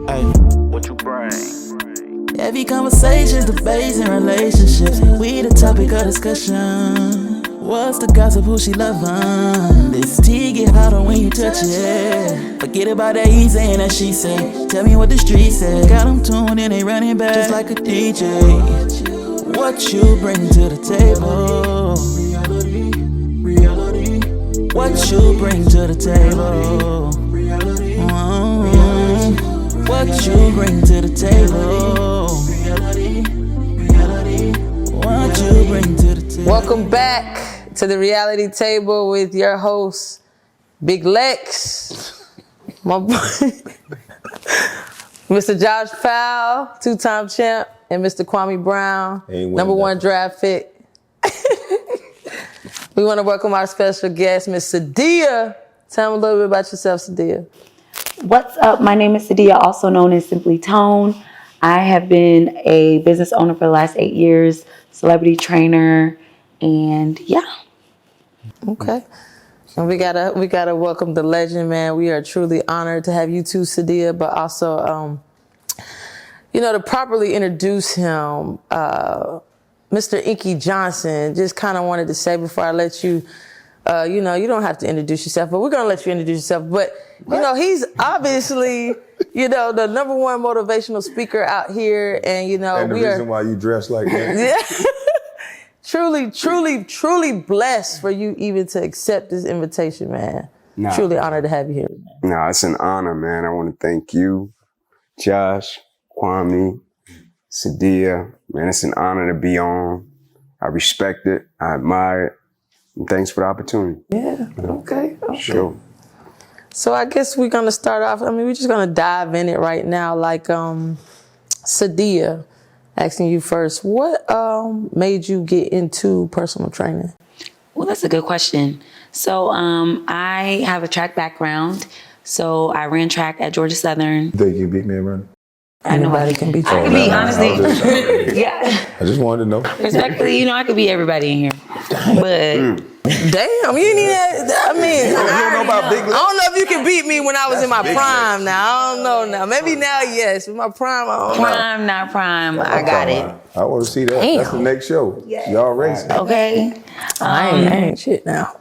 Ay. What you bring? Heavy conversations, debates, and relationships. We the topic of discussion. What's the gossip, who she lovin'? This tea get hotter when you touch it. Forget about that he saying that she say. Tell me what the street say. Got them tuned and they running back just like a DJ. What you bring to the table? What you bring to the table? What you bring to the table? What you bring to the table? Welcome back to the reality table with your host, Big Lex, my boy, Mr. Josh Powell, two-time champ, and Mr. Kwame Brown, number one draft pick. We want to welcome our special guest, Miss Sadia. Tell them a little bit about yourself, Sadia. What's up? My name is Sadia, also known as Simply Tone. I have been a business owner for the last 8 years, celebrity trainer, and yeah. Okay. And we gotta welcome the legend, man. We are truly honored to have you too, Sadia, but also, to properly introduce him, Mr. Inky Johnson, just kind of wanted to say before I let you, you don't have to introduce yourself, but we're going to let you introduce yourself. But, he's obviously, the number one motivational speaker out here. And, and the reason why you dress like that. Yeah. Truly blessed for you even to accept this invitation, man. Truly honored to have you here, man. No, it's an honor, man. I want to thank you, Josh, Kwame, Sadia. Man, it's an honor to be on. I respect it. I admire it. And thanks for the opportunity. Yeah, okay. Sure. So I guess we're going to start off. We're just going to dive in it right now. Like, Sadia, asking you first, what made you get into personal training? Well, that's a good question. So I have a track background. So I ran track at Georgia Southern. You think you beat me and run? Anybody can be. I can be, honestly. Yeah. I just wanted to know. Respectfully, I could be everybody in here. But damn, you need that. You don't know about Big Lex? I don't know if you can beat me when I was in my prime now. I don't know now. Maybe now, yes. In my prime, I don't know. Prime, not prime. I got it. I want to see that. Damn. That's the next show. Yeah. Y'all racing. Okay. I ain't shit now.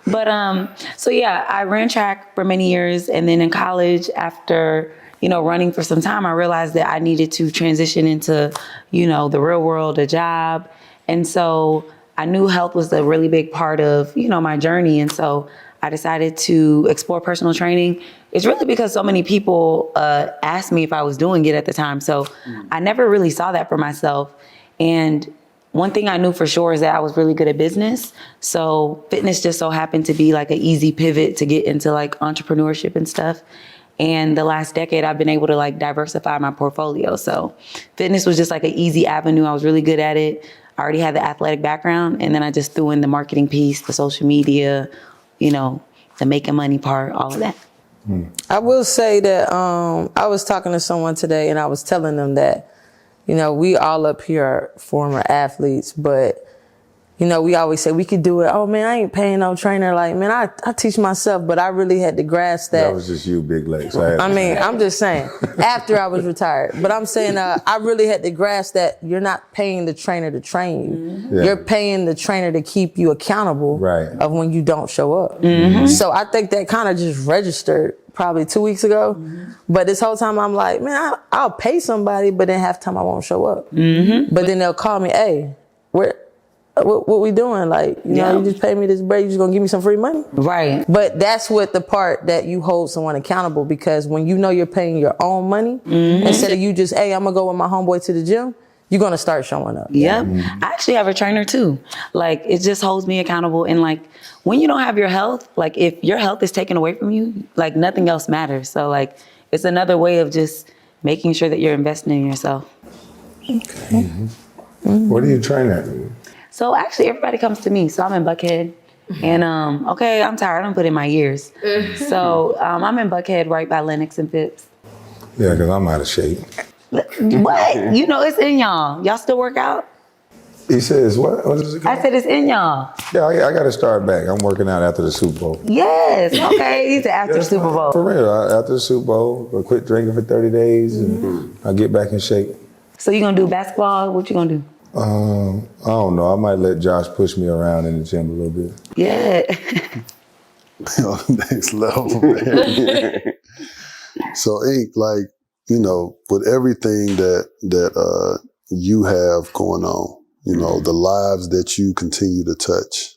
But so yeah, I ran track for many years, and then in college, after running for some time, I realized that I needed to transition into the real world, a job, and so I knew health was a really big part of my journey, and so I decided to explore personal training. It's really because so many people asked me if I was doing it at the time, so I never really saw that for myself, and one thing I knew for sure is that I was really good at business. So fitness just so happened to be like an easy pivot to get into like entrepreneurship and stuff. And the last decade, I've been able to like diversify my portfolio. So fitness was just like an easy avenue. I was really good at it. I already had the athletic background. And then I just threw in the marketing piece, the social media, the making money part, all of that. I will say that I was talking to someone today and I was telling them that we all up here are former athletes, but, we always say we could do it. Oh, man, I ain't paying no trainer. Like, man, I teach myself, but I really had to grasp that. That was just you, Big Lex. I'm just saying, after I was retired. But I'm saying I really had to grasp that you're not paying the trainer to train you. Mm-hmm. Yeah. You're paying the trainer to keep you accountable of when you don't show up. Mm-hmm. So I think that kind of just registered probably 2 weeks ago. Mm-hmm. But this whole time I'm like, man, I'll pay somebody, but then half the time I won't show up. Mm-hmm. But then they'll call me, hey, what we doing? Like, you just pay me this break, you just gonna give me some free money? Right. But that's what the part that you hold someone accountable, because when you're paying your own money, instead of you just, hey, I'm gonna go with my homeboy to the gym, you're gonna start showing up. Yep. I actually have a trainer too. Like, it just holds me accountable. And like, when you don't have your health, like if your health is taken away from you, like nothing else matters. So like, it's another way of just making sure that you're investing in yourself. Okay. Mm-hmm. What do you train at? So actually everybody comes to me. So I'm in Buckhead. And I'm tired. I don't put in my years. So I'm in Buckhead right by Lennox and Phipps. Yeah, because I'm out of shape. What? It's in y'all. Y'all still work out? He says, what? What is it called? I said it's in y'all. Yeah, I got to start back. I'm working out after the Super Bowl. Yes. Okay. He's after the Super Bowl. For real, after the Super Bowl, I quit drinking for 30 days and I get back in shape. So you gonna do basketball? What you gonna do? I don't know. I might let Josh push me around in the gym a little bit. Yeah. Next level, man. So, Ink, like, you know, with everything that you have going on, you know, the lives that you continue to touch,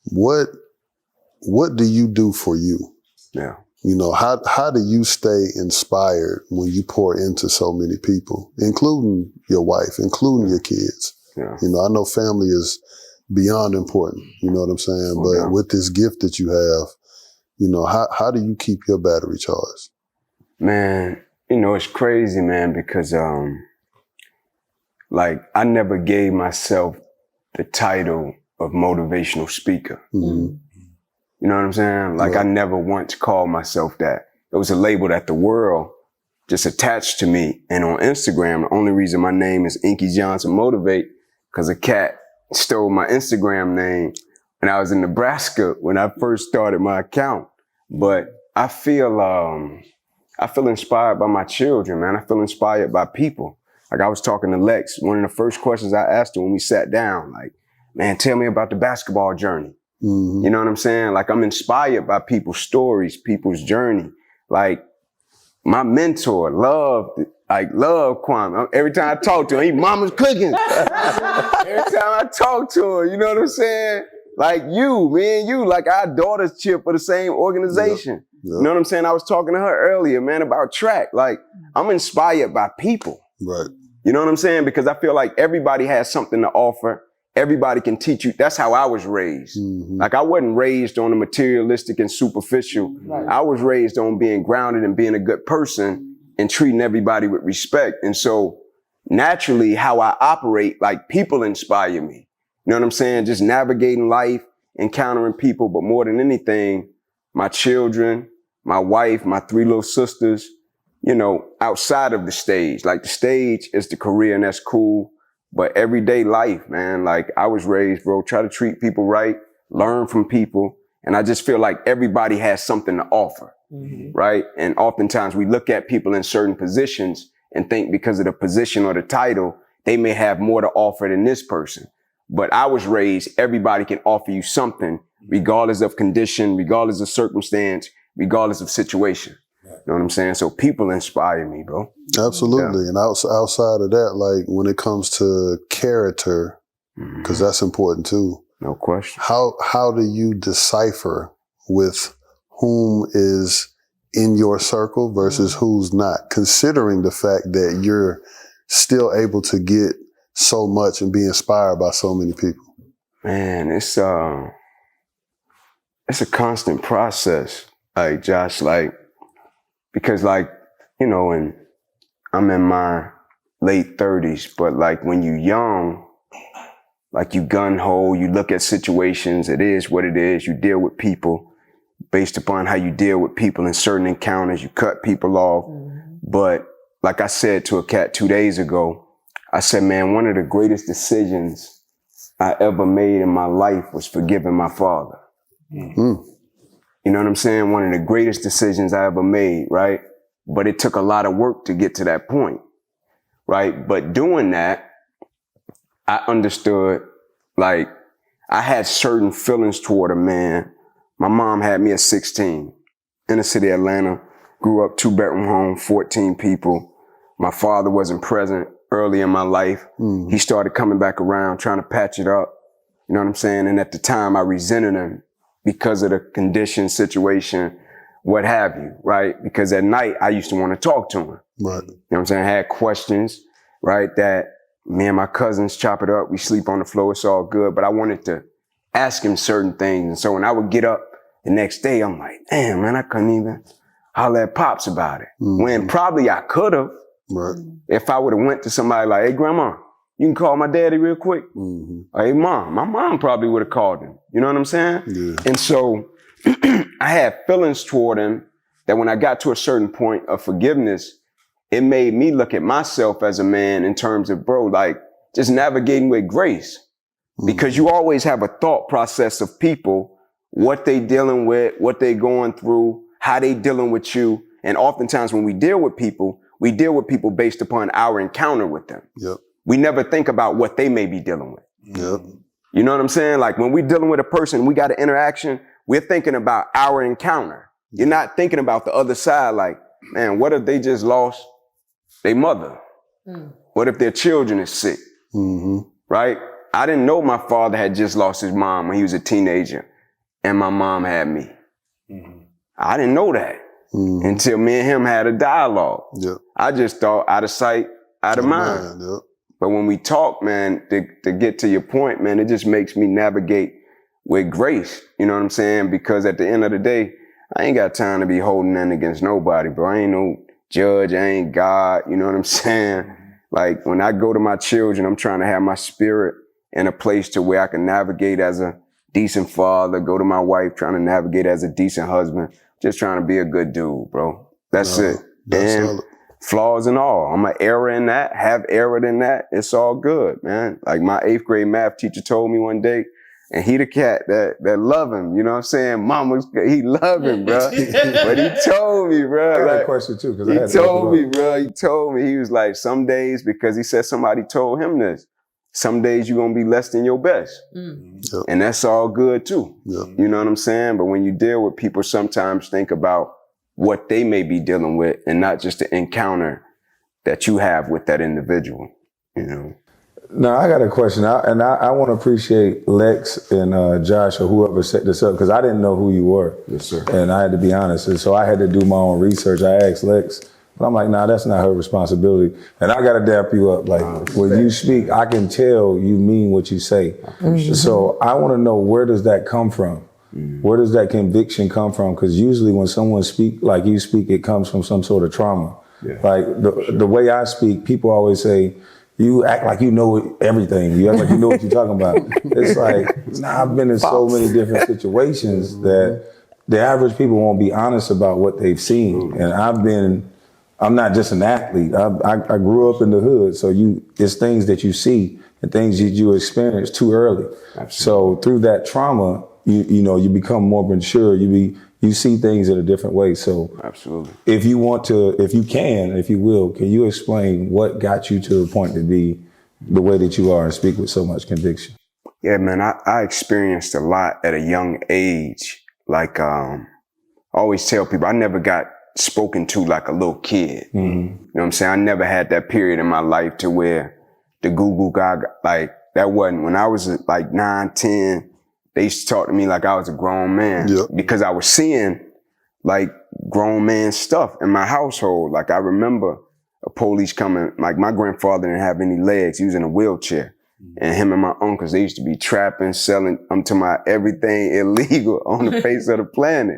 what do you do for you? Yeah. You know, how do you stay inspired when you pour into so many people, including your wife, including your kids? Yeah. You know, I know family is beyond important, you know what I'm saying? But with this gift that you have, you know, how do you keep your battery charged? Man, you know, it's crazy, man, because like I never gave myself the title of motivational speaker. Mm-hmm. You know what I'm saying? Like I never once called myself that. It was a label that the world just attached to me. And on Instagram, the only reason my name is Inky Johnson Motivate, because a cat stole my Instagram name when I was in Nebraska when I first started my account. But I feel inspired by my children, man. I feel inspired by people. Like I was talking to Lex, one of the first questions I asked her when we sat down, like, man, tell me about the basketball journey. You know what I'm saying? Like I'm inspired by people's stories, people's journey. Like my mentor, love Kwame. Every time I talk to him, he mama's cooking. Every time I talk to him, you know what I'm saying? Like me and you, like our daughters cheer for the same organization. Yep. You know what I'm saying? I was talking to her earlier, man, about track. Like I'm inspired by people. Right. You know what I'm saying? Because I feel like everybody has something to offer. Everybody can teach you. That's how I was raised. Like I wasn't raised on the materialistic and superficial. Right. I was raised on being grounded and being a good person and treating everybody with respect. And so naturally how I operate, like people inspire me. You know what I'm saying? Just navigating life, encountering people, but more than anything, my children, my wife, my 3 little sisters, you know, outside of the stage. Like the stage is the career and that's cool. But everyday life, man, like I was raised, bro, try to treat people right, learn from people. And I just feel like everybody has something to offer, right? And oftentimes we look at people in certain positions and think because of the position or the title, they may have more to offer than this person. But I was raised, everybody can offer you something, regardless of condition, regardless of circumstance, regardless of situation. You know what I'm saying? So people inspire me, bro. Absolutely. Yeah. And outside of that, like when it comes to character, because that's important too. No question. How do you decipher with whom is in your circle versus who's not, considering the fact that you're still able to get so much and be inspired by so many people? Man, it's a constant process, like Josh, like, because like, you know, and I'm in my late 30s, but like when you're young, like you gun-ho, you look at situations, it is what it is, you deal with people based upon how you deal with people in certain encounters, you cut people off. But like I said to a cat 2 days ago, I said, man, one of the greatest decisions I ever made in my life was forgiving my father. You know what I'm saying? One of the greatest decisions I ever made, right? But it took a lot of work to get to that point, right? But doing that, I understood, like, I had certain feelings toward a man. My mom had me at 16, inner city Atlanta, grew up 2-bedroom home, 14 people. My father wasn't present early in my life. He started coming back around, trying to patch it up. You know what I'm saying? And at the time, I resented him because of the condition, situation, what have you, right? Because at night, I used to want to talk to him. Right. You know what I'm saying? I had questions, right? That me and my cousins chop it up. We sleep on the floor. It's all good. But I wanted to ask him certain things. And so when I would get up the next day, I'm like, damn, man, I couldn't even holler at Pops about it. When probably I could have. Right. If I would have went to somebody like, hey, Grandma, you can call my daddy real quick. Hey, Mom, my mom probably would have called him. You know what I'm saying? Yeah. And so I had feelings toward him that when I got to a certain point of forgiveness, it made me look at myself as a man in terms of, bro, like, just navigating with grace. Because you always have a thought process of people, what they dealing with, what they going through, how they dealing with you. And oftentimes when we deal with people based upon our encounter with them. Yep. We never think about what they may be dealing with. Yep. You know what I'm saying? Like when we're dealing with a person, we got an interaction, we're thinking about our encounter. You're not thinking about the other side, like, man, what if they just lost their mother? What if their children is sick? Right? I didn't know my father had just lost his mom when he was a teenager and my mom had me. I didn't know that until me and him had a dialogue. Yep. I just thought out of sight, out of mind. Yep. But when we talk, man, to get to your point, man, it just makes me navigate with grace. You know what I'm saying? Because at the end of the day, I ain't got time to be holding nothing against nobody, bro. I ain't no judge. I ain't God. You know what I'm saying? Like when I go to my children, I'm trying to have my spirit in a place to where I can navigate as a decent father, go to my wife, trying to navigate as a decent husband, just trying to be a good dude, bro. That's it. That's and solid. Flaws and all. I'm an error in that, have error in that. It's all good, man. Like my 8th grade math teacher told me one day, and he the cat that love him, you know what I'm saying? He love him, bro. But he told me, bro. I got like, a question too, because he told me, bro. He told me, he was like, some days, because he said somebody told him this, some days you're going to be less than your best. Yep. And that's all good too. Yep. You know what I'm saying? But when you deal with people, sometimes think about what they may be dealing with and not just the encounter that you have with that individual, you know? No, I got a question. I want to appreciate Lex and Josh or whoever set this up, because I didn't know who you were. Yes, sir. And I had to be honest. And so I had to do my own research. I asked Lex, but I'm like, nah, that's not her responsibility. And I got to dap you up. Like when you speak, I can tell you mean what you say. So I want to know, where does that come from? Where does that conviction come from? Because usually when someone speak like you speak, it comes from some sort of trauma. Yeah. Like the way I speak, people always say, you act like you know everything. You act like you know what you're talking about. It's like, nah, I've been in so many different situations that the average people won't be honest about what they've seen. And I'm not just an athlete. I grew up in the hood. So it's things that you see and things that you experience too early. Absolutely. So through that trauma, you become more mature. You see things in a different way. So absolutely. If you will, can you explain what got you to the point to be the way that you are and speak with so much conviction? Yeah, man, I experienced a lot at a young age. Like, I always tell people, I never got spoken to like a little kid. You know what I'm saying? I never had that period in my life to where the goo gaga, like that wasn't, when I was like 9, 10, they used to talk to me like I was a grown man. Yep. Because I was seeing like grown man stuff in my household. Like I remember a police coming, like my grandfather didn't have any legs. He was in a wheelchair. And him and my uncles, they used to be trapping, selling, everything illegal on the face of the planet.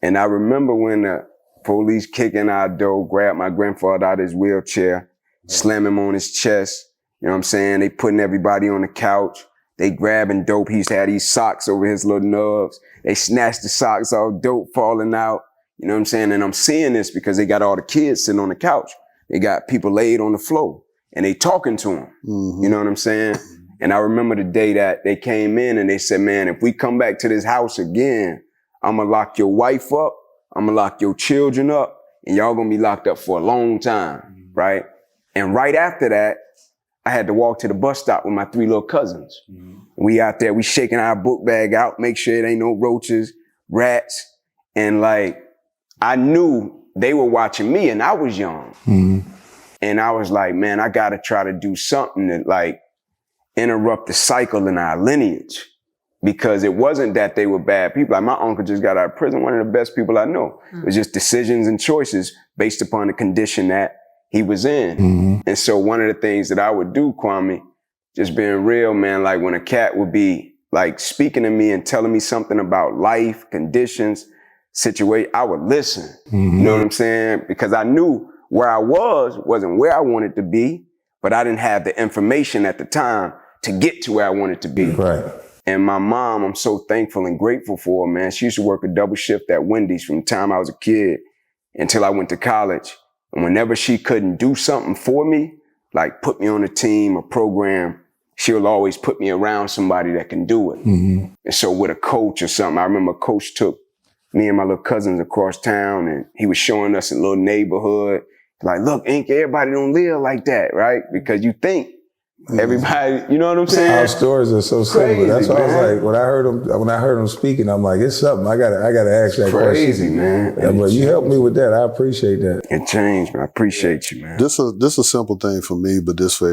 And I remember when the police kick in our door, grab my grandfather out of his wheelchair, slam him on his chest. You know what I'm saying? They putting everybody on the couch. They grabbing dope. He used to have these socks over his little nubs. They snatched the socks off, dope falling out. You know what I'm saying? And I'm seeing this because they got all the kids sitting on the couch. They got people laid on the floor and they talking to them. You know what I'm saying? And I remember the day that they came in and they said, man, if we come back to this house again, I'm going to lock your wife up. I'm going to lock your children up and y'all going to be locked up for a long time. Right? And right after that, I had to walk to the bus stop with my 3 little cousins. We out there, we shaking our book bag out, make sure it ain't no roaches, rats. And like, I knew they were watching me and I was young. And I was like, man, I got to try to do something to like interrupt the cycle in our lineage. Because it wasn't that they were bad people. Like my uncle just got out of prison, one of the best people I know. It was just decisions and choices based upon the condition that he was in. And so one of the things that I would do, Kwame, just being real, man, like when a cat would be like speaking to me and telling me something about life, conditions, situation, I would listen. You know what I'm saying? Because I knew where I wasn't where I wanted to be, but I didn't have the information at the time to get to where I wanted to be. Right. And my mom, I'm so thankful and grateful for her, man. She used to work a double shift at Wendy's from the time I was a kid until I went to college. And whenever she couldn't do something for me, like put me on a team, a program, she'll always put me around somebody that can do it. And so with a coach or something, I remember a coach took me and my little cousins across town and he was showing us a little neighborhood. Like, look, Ink, everybody don't live like that, right? Because you think everybody, you know what I'm saying? Our stories are so similar. Crazy, That's why I man. was like, when I heard him speaking, I'm like, it's something. I gotta ask that Crazy, question. man. Yeah, but you helped me with that. I appreciate that. It changed, man. I appreciate you, man. This a simple thing for me, but this for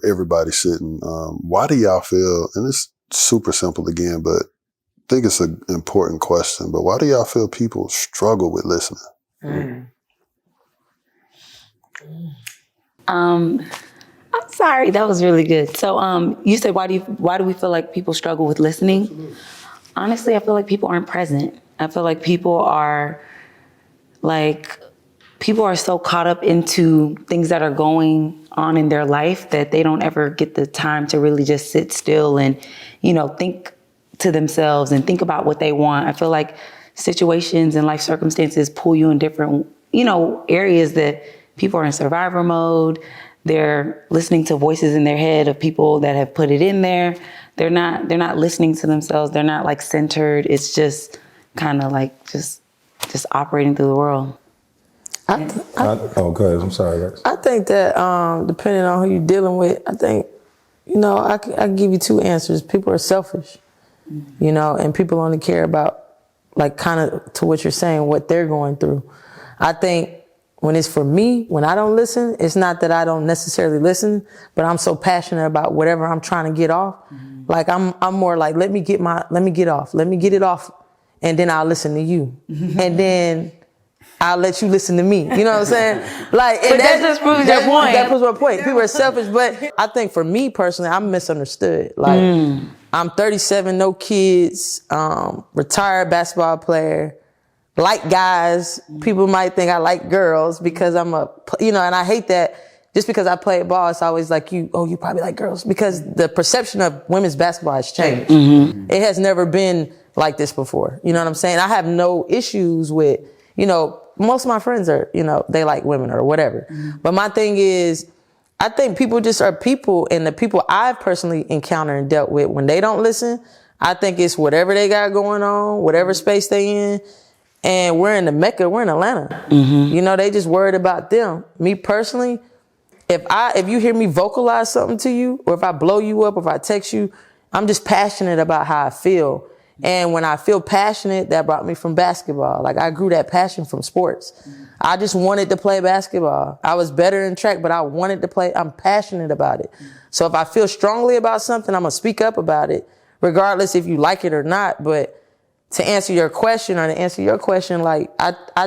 everybody sitting. Why do y'all feel, and it's super simple again, but I think it's an important question, but why do y'all feel people struggle with listening? I'm sorry, that was really good. So you said, why do we feel like people struggle with listening? Absolutely. Honestly, I feel like people aren't present. I feel like people are so caught up into things that are going on in their life that they don't ever get the time to really just sit still and, think to themselves and think about what they want. I feel like situations and life circumstances pull you in different, areas that people are in survivor mode. They're listening to voices in their head of people that have put it in there. They're not listening to themselves. They're not centered. It's just kind of just operating through the world. Go ahead. I'm sorry, Lex. I think that depending on who you're dealing with, I think, I can give you two answers. People are selfish, and people only care about, kind of to what you're saying, what they're going through. I think when it's for me, when I don't listen, it's not that I don't necessarily listen, but I'm so passionate about whatever I'm trying to get off. I'm more like, let me get it off, and then I'll listen to you. And then I'll let you listen to me. You know what I'm saying? And that just proves your point. That proves my point. People are selfish, but I think for me personally, I'm misunderstood. I'm 37, no kids, retired basketball player, like guys. People might think I like girls because I'm and I hate that. Just because I play ball, it's always like you probably like girls, because the perception of women's basketball has changed. It has never been like this before. You know what I'm saying? I have no issues with, most of my friends are, they like women or whatever. But my thing is, I think people just are people, and the people I've personally encountered and dealt with, when they don't listen, I think it's whatever they got going on, whatever space they in. And we're in the Mecca, we're in Atlanta. They just worried about them. Me personally, if you hear me vocalize something to you, or if I blow you up, or if I text you, I'm just passionate about how I feel. And when I feel passionate, that brought me from basketball. I grew that passion from sports. I just wanted to play basketball. I was better in track, but I wanted to play. I'm passionate about it. So if I feel strongly about something, I'm going to speak up about it, regardless if you like it or not. But to answer your question, I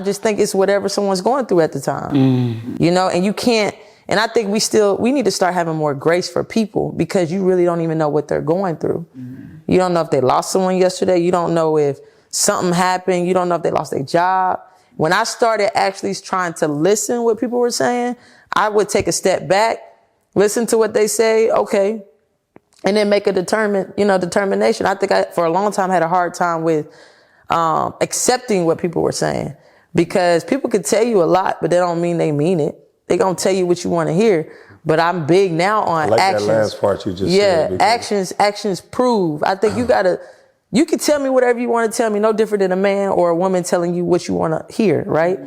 just think it's whatever someone's going through at the time, and you can't. And I think we need to start having more grace for people, because you really don't even know what they're going through. You don't know if they lost someone yesterday. You don't know if something happened. You don't know if they lost their job. When I started actually trying to listen what people were saying, I would take a step back, listen to what they say, okay, and then make a determination. I think I, for a long time, had a hard time with accepting what people were saying, because people could tell you a lot, but they don't mean they mean it. They gonna tell you what you want to hear. But I'm big now on actions. That last part you just said. Yeah, actions prove. I think you can tell me whatever you want to tell me, no different than a man or a woman telling you what you want to hear, right?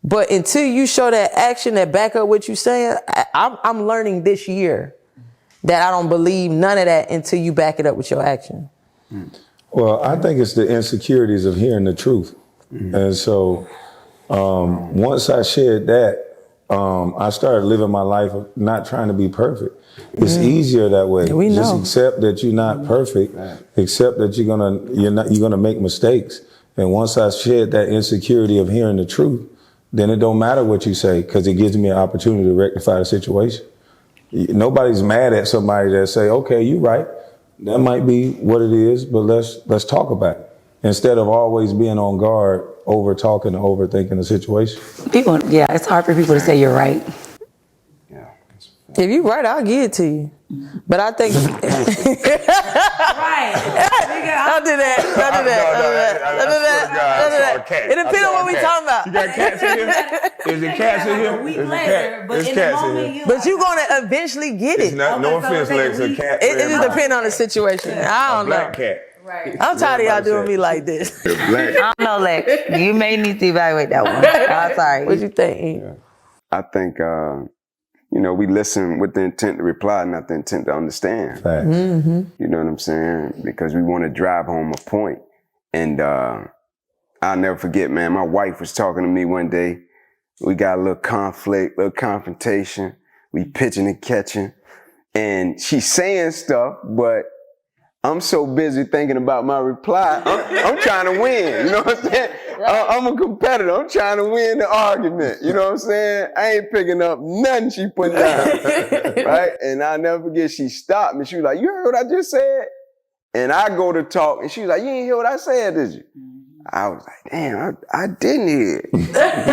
But until you show that action that back up what you're saying, I'm learning this year that I don't believe none of that until you back it up with your action. Well, I think it's the insecurities of hearing the truth. And so once I shared that, I started living my life not trying to be perfect. It's easier that way. We Just know. accept that you're not perfect. Accept that you're gonna make mistakes. And once I shed that insecurity of hearing the truth, then it don't matter what you say, because it gives me an opportunity to rectify the situation. Nobody's mad at somebody that say, okay, you're right. That might be what it is, but let's talk about it. Instead of always being on guard, over talking and overthinking the situation. It's hard for people to say you're right. Yeah. If you're right, I'll give it to you. But I think Right. Don't do that. a cat. It depends on what we talking about. You got cats in here? Is it cats in here? A week Is it later, cat? but There's in the cats in moment, here. you But you gonna eventually get It's it. not, no Okay, so offense, take Lex, a a week. cat. It just depends on the situation. I don't Black know. cat. Right. I'm tired of y'all doing said. me like this. Black. I don't know, Lex. You may need to evaluate that one. I'm sorry. What you think? I think, we listen with the intent to reply, not the intent to understand. Facts. You know what I'm saying? Because we want to drive home a point. And I'll never forget, man, my wife was talking to me one day. We got a little conflict, little confrontation. We pitching and catching. And she's saying stuff, but I'm so busy thinking about my reply. I'm trying to win. You know what I'm saying? I'm a competitor. I'm trying to win the argument. You know what I'm saying? I ain't picking up nothing she put down. Right? And I'll never forget, she stopped me. She was like, you heard what I just said? And I go to talk, and she was like, you ain't hear what I said, did you? I was like, damn, I didn't hear it.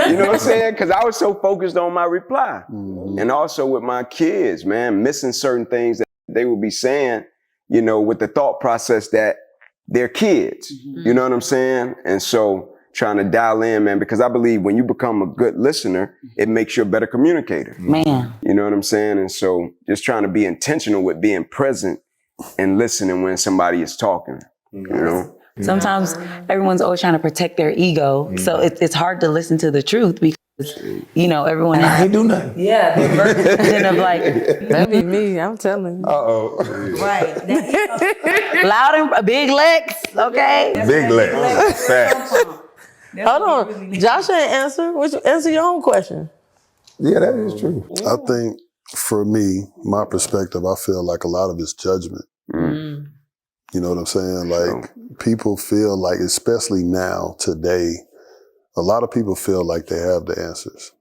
You know what I'm saying? Because I was so focused on my reply. And also with my kids, man, missing certain things that they would be saying, with the thought process that they're kids. You know what I'm saying? And so trying to dial in, man, because I believe when you become a good listener, it makes you a better communicator. Man. You know what I'm saying? And so just trying to be intentional with being present and listening when somebody is talking, you know? Sometimes everyone's always trying to protect their ego. So it's hard to listen to the truth because, everyone I has ain't do nothing. the version of like, That be me. I'm telling you. Uh-oh. right. Loud and big Lex, okay? Big legs. Facts. Hold on. Josh ain't answer. Answer your own question. Yeah, that is true. I think for me, my perspective, I feel like a lot of it's judgment. You know what I'm saying? Like people feel like, especially now, today, a lot of people feel like they have the answers.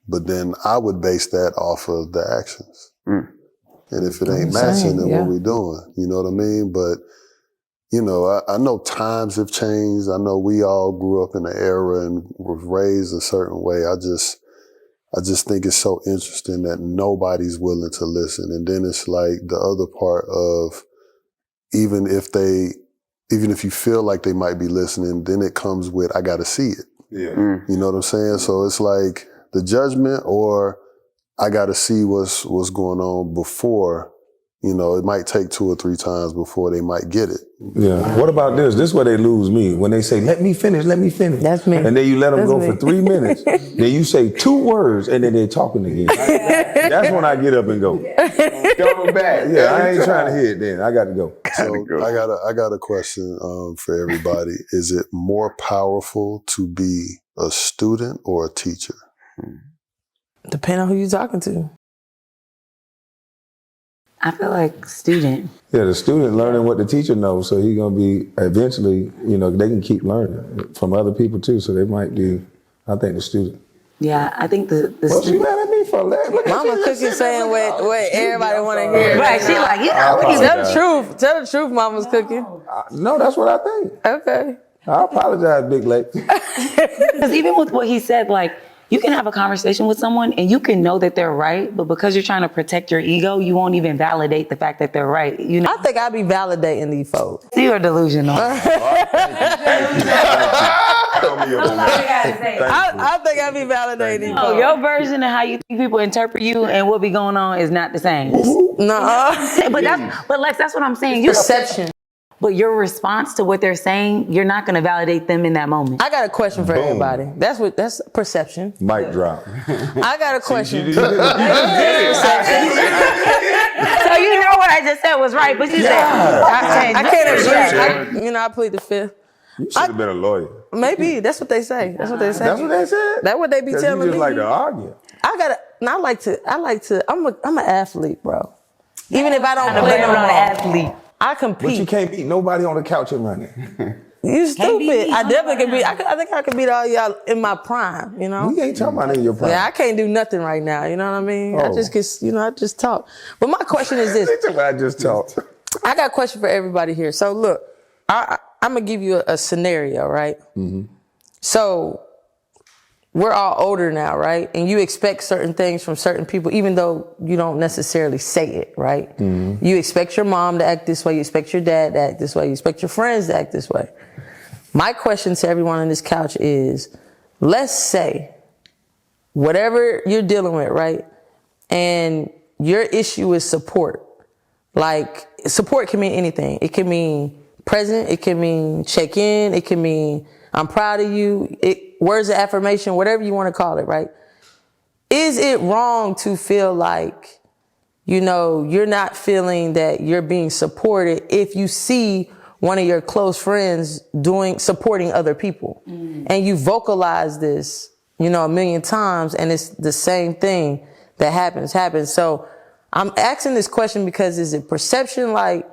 But then I would base that off of the actions. And if it ain't matching, then what we doing? You know what I mean? But, I know times have changed. I know we all grew up in an era and was raised a certain way. I just think it's so interesting that nobody's willing to listen. And then it's like the other part of, even if you feel like they might be listening, then it comes with, I got to see it. Yeah. You know what I'm saying? So it's like the judgment, or I got to see what's going on before, it might take 2 or 3 times before they might get it. Yeah. What about this? This is where they lose me. When they say, let me finish. That's me. And then you let them That's go me. for 3 minutes. Then you say 2 words and then they're talking again. That's when I get up and go. Going back. Yeah, I ain't trying to hear it then. I got to go. So I got a question for everybody. Is it more powerful to be a student or a teacher? Depending on who you're talking to. I feel like student. Yeah, the student learning what the teacher knows, so he's going to be eventually, they can keep learning from other people too, so they might be, I think the student. Yeah, I think the What you student. mad at me for that? Look at Mama you, Cookie sit saying there, what everybody want to hear. Right, she like, I what is Tell the apologize. truth. Tell the truth, Mama's Cookie. No, that's what I think. Okay. I apologize, Big Lex. Because even with what he said, like, you can have a conversation with someone and you can know that they're right, but because you're trying to protect your ego, you won't even validate the fact that they're right. I think I be validating these folks. You're delusional. I think I be validating these No, folks. your version of how you think people interpret you and what be going on is not the same. Nuh-uh. But Lex, that's what I'm saying. You Perception. But your response to what they're saying, you're not going to validate them in that moment. I got a question for Boom. everybody. That's perception. Mic drop. I got a question. So you know what I just said was right, but you said I can't agree. I plead the fifth. You should have been a lawyer. Maybe that's what they say. That's what they say. That's what they said? That's what they be 'Cause telling you just me. like to argue. I'm an athlete, bro. Even if I don't to play blame no it on more, the athlete. I But you compete. can't beat nobody on the couch and running. You beat stupid. me. I definitely can beat. I think I can beat all y'all in my prime. We ain't talking about in your prime. Yeah, I can't do nothing right now. You know what I mean? I Oh. just get, I just talk. But my question is this. They talking about I just talked. I got a question for everybody here. So look, I'm gonna give you a scenario, right? Mm-hmm. So we're all older now, right? And you expect certain things from certain people, even though you don't necessarily say it, right? Mm-hmm. You expect your mom to act this way. You expect your dad to act this way. You expect your friends to act this way. My question to everyone on this couch is, let's say whatever you're dealing with, right? And your issue is support. Like, support can mean anything. It can mean present. It can mean check in. It can mean I'm proud of you. Words of affirmation, whatever you want to call it, right? Is it wrong to feel like, you know, you're not feeling that you're being supported if you see one of your close friends supporting other people, and you vocalize this, you know, 1,000,000 times, and it's the same thing that happens. So I'm asking this question because is it perception? Like,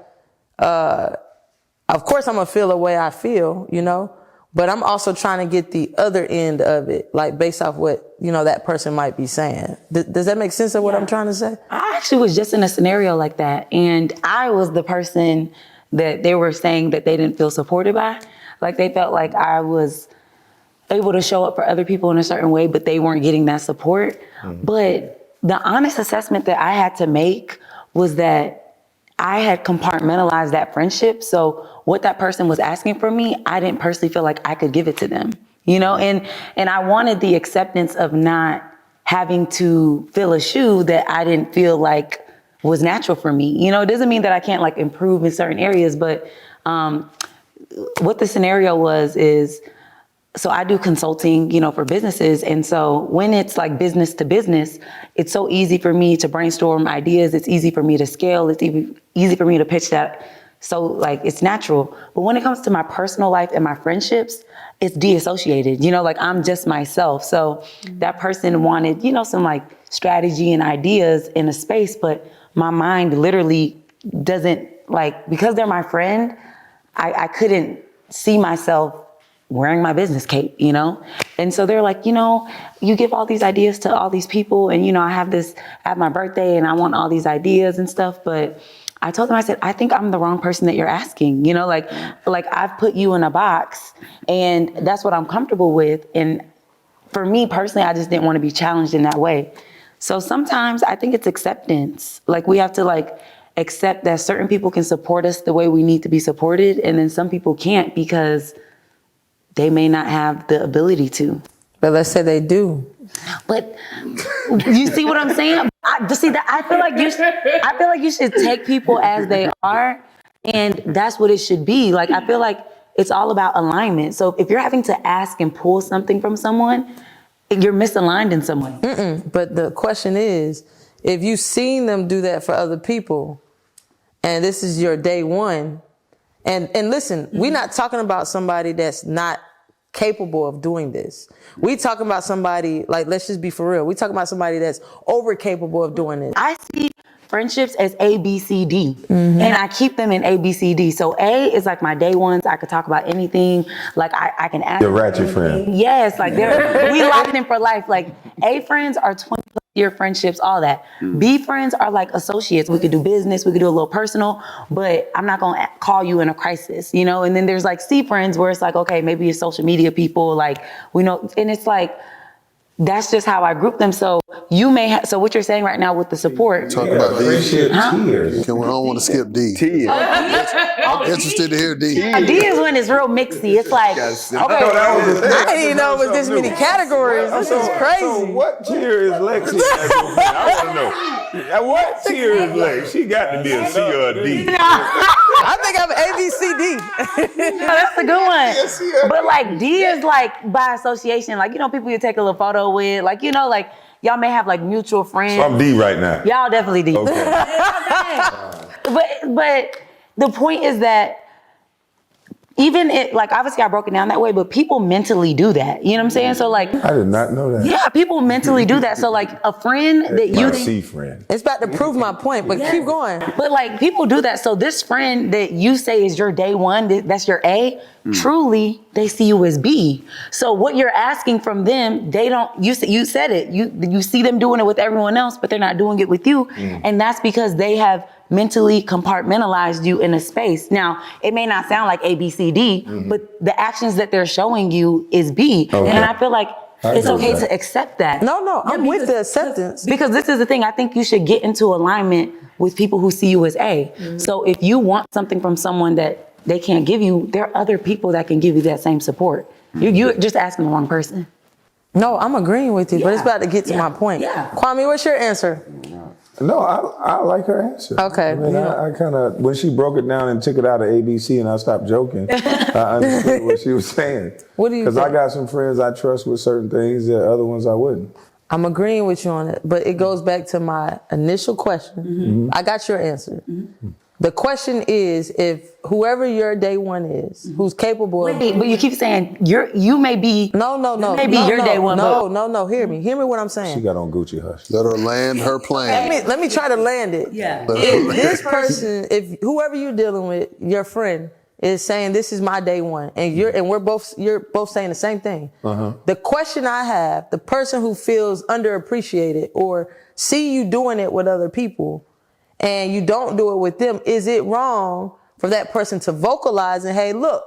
of course I'm gonna feel the way I feel, you know, but I'm also trying to get the other end of it, like based off what, you know, that person might be saying. Does that make sense of what I'm trying to say? I actually was just in a scenario like that, and I was the person that they were saying that they didn't feel supported by. Like, they felt like I was able to show up for other people in a certain way, but they weren't getting that support. But the honest assessment that I had to make was that I had compartmentalized that friendship. So what that person was asking from me, I didn't personally feel like I could give it to them, you know? And I wanted the acceptance of not having to fill a shoe that I didn't feel like was natural for me. You know, it doesn't mean that I can't like improve in certain areas, but what the scenario was is, so I do consulting, you know, for businesses. And so when it's like business to business, it's so easy for me to brainstorm ideas. It's easy for me to scale. It's easy for me to pitch that. So like, it's natural. But when it comes to my personal life and my friendships, it's deassociated, you know, like I'm just myself. So that person wanted, you know, some like strategy and ideas in a space, but my mind literally doesn't, like, because they're my friend, I couldn't see myself wearing my business cape, you know? And so they're like, you know, you give all these ideas to all these people, and, you know, I have my birthday and I want all these ideas and stuff. But I told them, I said, I think I'm the wrong person that you're asking, you know, like I've put you in a box and that's what I'm comfortable with. And for me personally, I just didn't want to be challenged in that way. So sometimes I think it's acceptance. Like, we have to like accept that certain people can support us the way we need to be supported. And then some people can't because they may not have the ability to. But let's say they do. But you see what I'm saying? I feel like you should take people as they are, and that's what it should be. Like, I feel like it's all about alignment. So if you're having to ask and pull something from someone, you're misaligned in some way. But the question is, if you've seen them do that for other people, and this is your day one, and listen, we're not talking about somebody that's not capable of doing this. We talking about somebody, like, let's just be for real. We talking about somebody that's over capable of doing this. I see friendships as A, B, C, D. And I keep them in A, B, C, D. So A is like my day ones. I could talk about anything. Like, I can ask. The ratchet friend. Yes, like we locked in for life. Like, A friends are 20-year friendships, all that. B friends are like associates. We could do business, we could do a little personal, but I'm not gonna call you in a crisis, you know? And then there's like C friends where it's like, okay, maybe it's social media people, like, we know, and it's like, that's just how I group them. So you may have, so what you're saying right now with the support. Talk about D. Tears. Can we don't want to skip D. I'm interested to hear D. D is when it's real mixy. It's like, okay. I didn't even know it was this many categories. This is crazy. So what tier is Lexi? I want to know. At what tier is Lex? She got to be a C or a D. I think I'm A, B, C, D. No, that's a good one. But like D is like by association, like, you know, people you take a little photo with, like, you know, like y'all may have like mutual friends. So I'm D right now. Y'all definitely D. Okay. But the point is that even it, like, obviously I broke it down that way, but people mentally do that. You know what I'm saying? So like, I did not know that. yeah, people mentally do that. So like a friend that you My think, C friend. It's about to prove my point, but keep going. but like people do that. So this friend that you say is your day one, that's your A, truly they see you as B. So what you're asking from them, they don't, you said it, you see them doing it with everyone else, but they're not doing it with you. And that's because they have mentally compartmentalized you in a space. Now, it may not sound like A, B, C, D, but the actions that they're showing you is B. Okay. And I feel like it's okay that. to accept that. No, I'm with the acceptance. Because this is the thing, I think you should get into alignment with people who see you as A. So if you want something from someone that they can't give you, there are other people that can give you that same support. You're just asking the wrong person. No, I'm agreeing with you, but it's about to get to my point. Yeah. Kwame, what's your answer? No, I like her answer. Okay. I mean, I kind of, when she broke it down and took it out of ABC and I stopped joking, I understood what she was saying. What do you Because I think? got some friends I trust with certain things that other ones I wouldn't. I'm agreeing with you on it, but it goes back to my initial question. I got your answer. The question is, if whoever your day one is, who's capable of... But you keep saying you may be. No. Maybe your day one. No. Hear me what I'm saying. She got on Gucci Hush. Let her land her plane. Let me try to land it. Yeah. If this person, if whoever you're dealing with, your friend, is saying this is my day one, and you're both saying the same thing. The question I have, the person who feels underappreciated or see you doing it with other people, and you don't do it with them, is it wrong for that person to vocalize and, hey, look,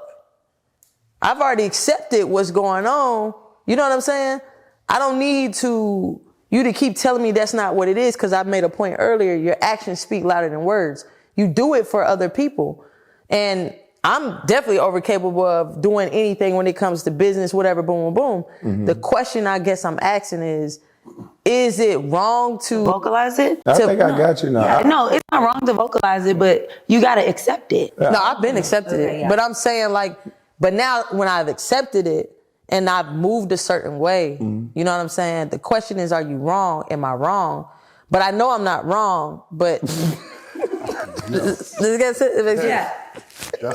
I've already accepted what's going on. You know what I'm saying? I don't need you to keep telling me that's not what it is, because I made a point earlier, your actions speak louder than words. You do it for other people. And I'm definitely over capable of doing anything when it comes to business, whatever, boom, boom, boom. The question I guess I'm asking is it wrong to Vocalize it? I think I got you now. Yeah, no, it's not wrong to vocalize it, but you got to accept it. No, I've been accepted it. yeah. But I'm saying but now when I've accepted it and I've moved a certain way, you know what I'm saying? The question is, are you wrong? Am I wrong? But I know I'm not wrong, but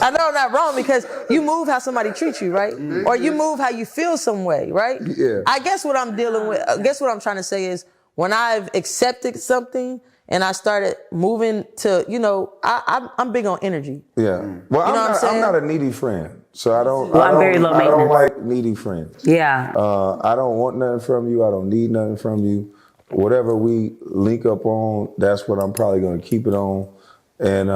I know I'm not wrong because you move how somebody treats you, right? Or you move how you feel some way, right? Yeah. I guess what I'm dealing with, what I'm trying to say is when I've accepted something and I started moving to, I'm big on energy. Yeah. Well, I'm not a needy friend. So I don't, I'm very low I don't maintenance. like needy friends. Yeah. I don't want nothing from you. I don't need nothing from you. Whatever we link up on, that's what I'm probably going to keep it on. And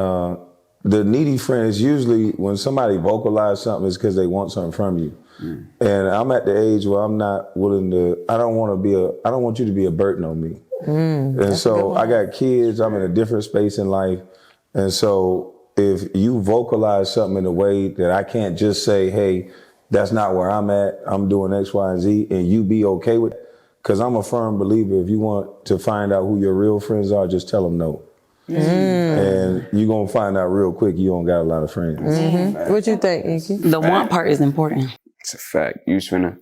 the needy friend is usually when somebody vocalizes something, it's because they want something from you. And I'm at the age where I'm not willing to, I don't want you to be a burden on me. And so I got kids, I'm in a different space in life. And so if you vocalize something in a way that I can't just say, hey, that's not where I'm at, I'm doing X, Y, and Z, and you be okay with it. Because I'm a firm believer, if you want to find out who your real friends are, just tell them no. And you're going to find out real quick you don't got a lot of friends. What you think, Inky? The want part is important. It's a fact. You just finna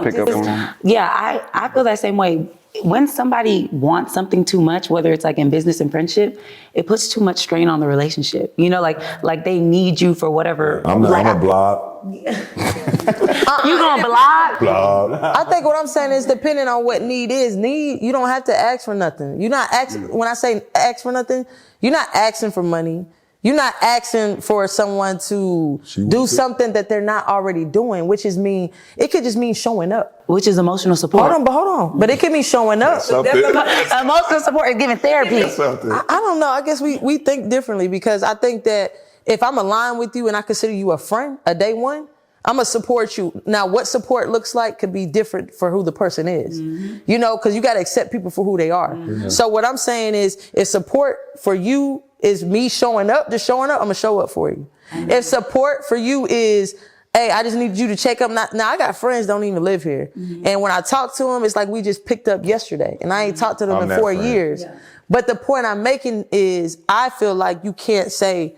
pick just- up on it. Yeah, I feel that same way. When somebody wants something too much, whether it's like in business and friendship, it puts too much strain on the relationship. You know, like they need you for whatever. I'm a block. You gonna block? I think what I'm saying is depending on what need is. Need, you don't have to ask for nothing. You're not asking, when I say ask for nothing, you're not asking for money. You're not asking for someone to do something that they're not already doing, which is it could just mean showing up. Which is emotional support. Hold on. But it could mean showing up. Emotional support is giving therapy. I don't know. I guess we think differently because I think that if I'm aligned with you and I consider you a friend, a day one, I'm going to support you. Now, what support looks like could be different for who the person is, you know, because you got to accept people for who they are. So what I'm saying is, if support for you is me showing up, I'm going to show up for you. If support for you is, hey, I just need you to check up. Now, I got friends that don't even live here. And when I talk to them, it's like we just picked up yesterday. And I ain't talked to them I'm in that 4 friend. years. Yeah. But the point I'm making is I feel like you can't say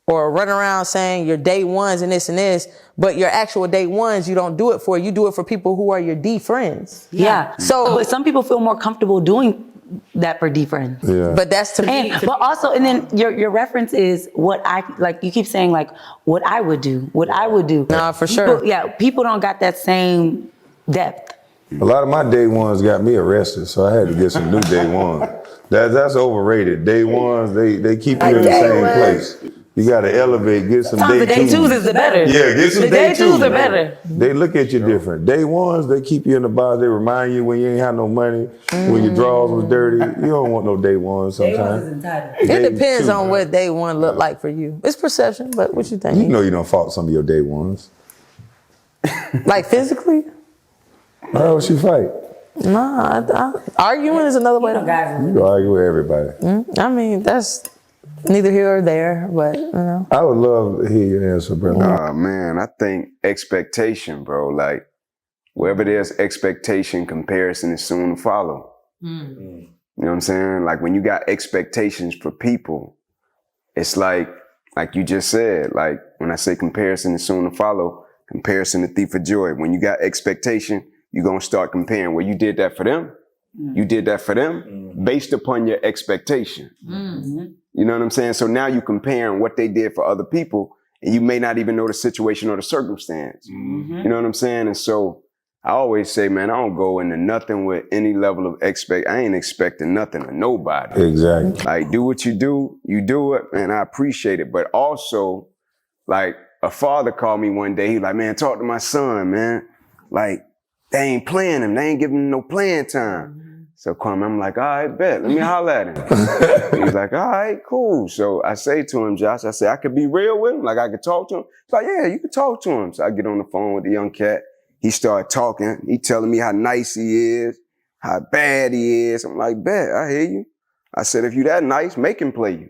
or run around saying your day ones and this, but your actual day ones, you don't do it for. You do it for people who are your D friends. Yeah. So, but some people feel more comfortable doing that for D friends. Yeah. but that's to me. But also, and then your reference is what I, like you keep saying like what I would do. Nah, for sure. People don't got that same depth. A lot of my day ones got me arrested, so I had to get some new day ones. That's overrated. Day ones, they keep you in the same place. You got to elevate, get some Sometimes day the day twos. twos is the better. Yeah, get some the day twos are man. better. They look at you different. Day ones, they keep you in the box. They remind you when you ain't have no money, when your drawers was dirty. You don't want no day ones sometimes. It depends on what day one look like for you. It's perception, but what you think? You know you don't fault some of your day ones. Like physically? Why would she fight? Nah, arguing is another way to You can argue with everybody. I mean, that's Neither here or there, but you know. I would love to hear your answer, brother. Man, I think expectation, bro. Like, wherever there's expectation, comparison is soon to follow. You know what I'm saying? Like, when you got expectations for people, it's like you just said, like, when I say comparison is soon to follow, comparison the thief of joy. When you got expectation, you're going to start comparing. Well, you did that for them. You did that for them based upon your expectation. You know what I'm saying? So now you're comparing what they did for other people, and you may not even know the situation or the circumstance. You know what I'm saying? And so I always say, man, I don't go into nothing with any level of I ain't expecting nothing of nobody. Exactly. Like, do what you do it, and I appreciate it. But also, like, a father called me one day, he was like, man, talk to my son, man. Like, they ain't playing him. They ain't giving him no playing time. So Kwame, I'm like, all right, bet. Let me holler at him. He's like, all right, cool. So I say to him, Josh, I say, I could be real with him. Like, I could talk to him. He's like, yeah, you can talk to him. So I get on the phone with the young cat. He started talking. He telling me how nice he is, how bad he is. I'm like, bet, I hear you. I said, if you that nice, make him play you.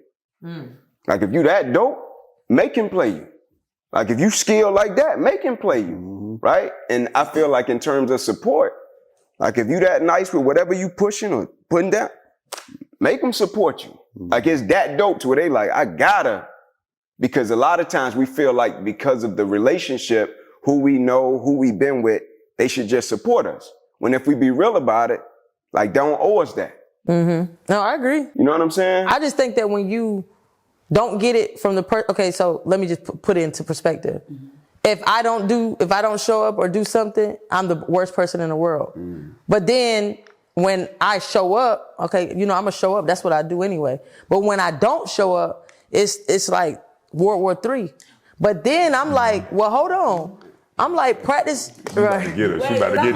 Like, if you that dope, make him play you. Like, if you skilled like that, make him play you, right? And I feel like in terms of support, like, if you that nice with whatever you pushing or putting down, make them support you. Like, it's that dope to where they like, I gotta. Because a lot of times we feel like because of the relationship, who we know, who we been with, they should just support us. When if we be real about it, like, they don't owe us that. No, I agree. You know what I'm saying? I just think that when you don't get it from the okay, so let me just put it into perspective. If I don't show up or do something, I'm the worst person in the world. But then when I show up, okay, you know, I'm gonna show up. That's what I do anyway. But when I don't show up, it's like World War III. But then I'm like, well, hold on. I'm like, practice. Right. Get her. She about to get you.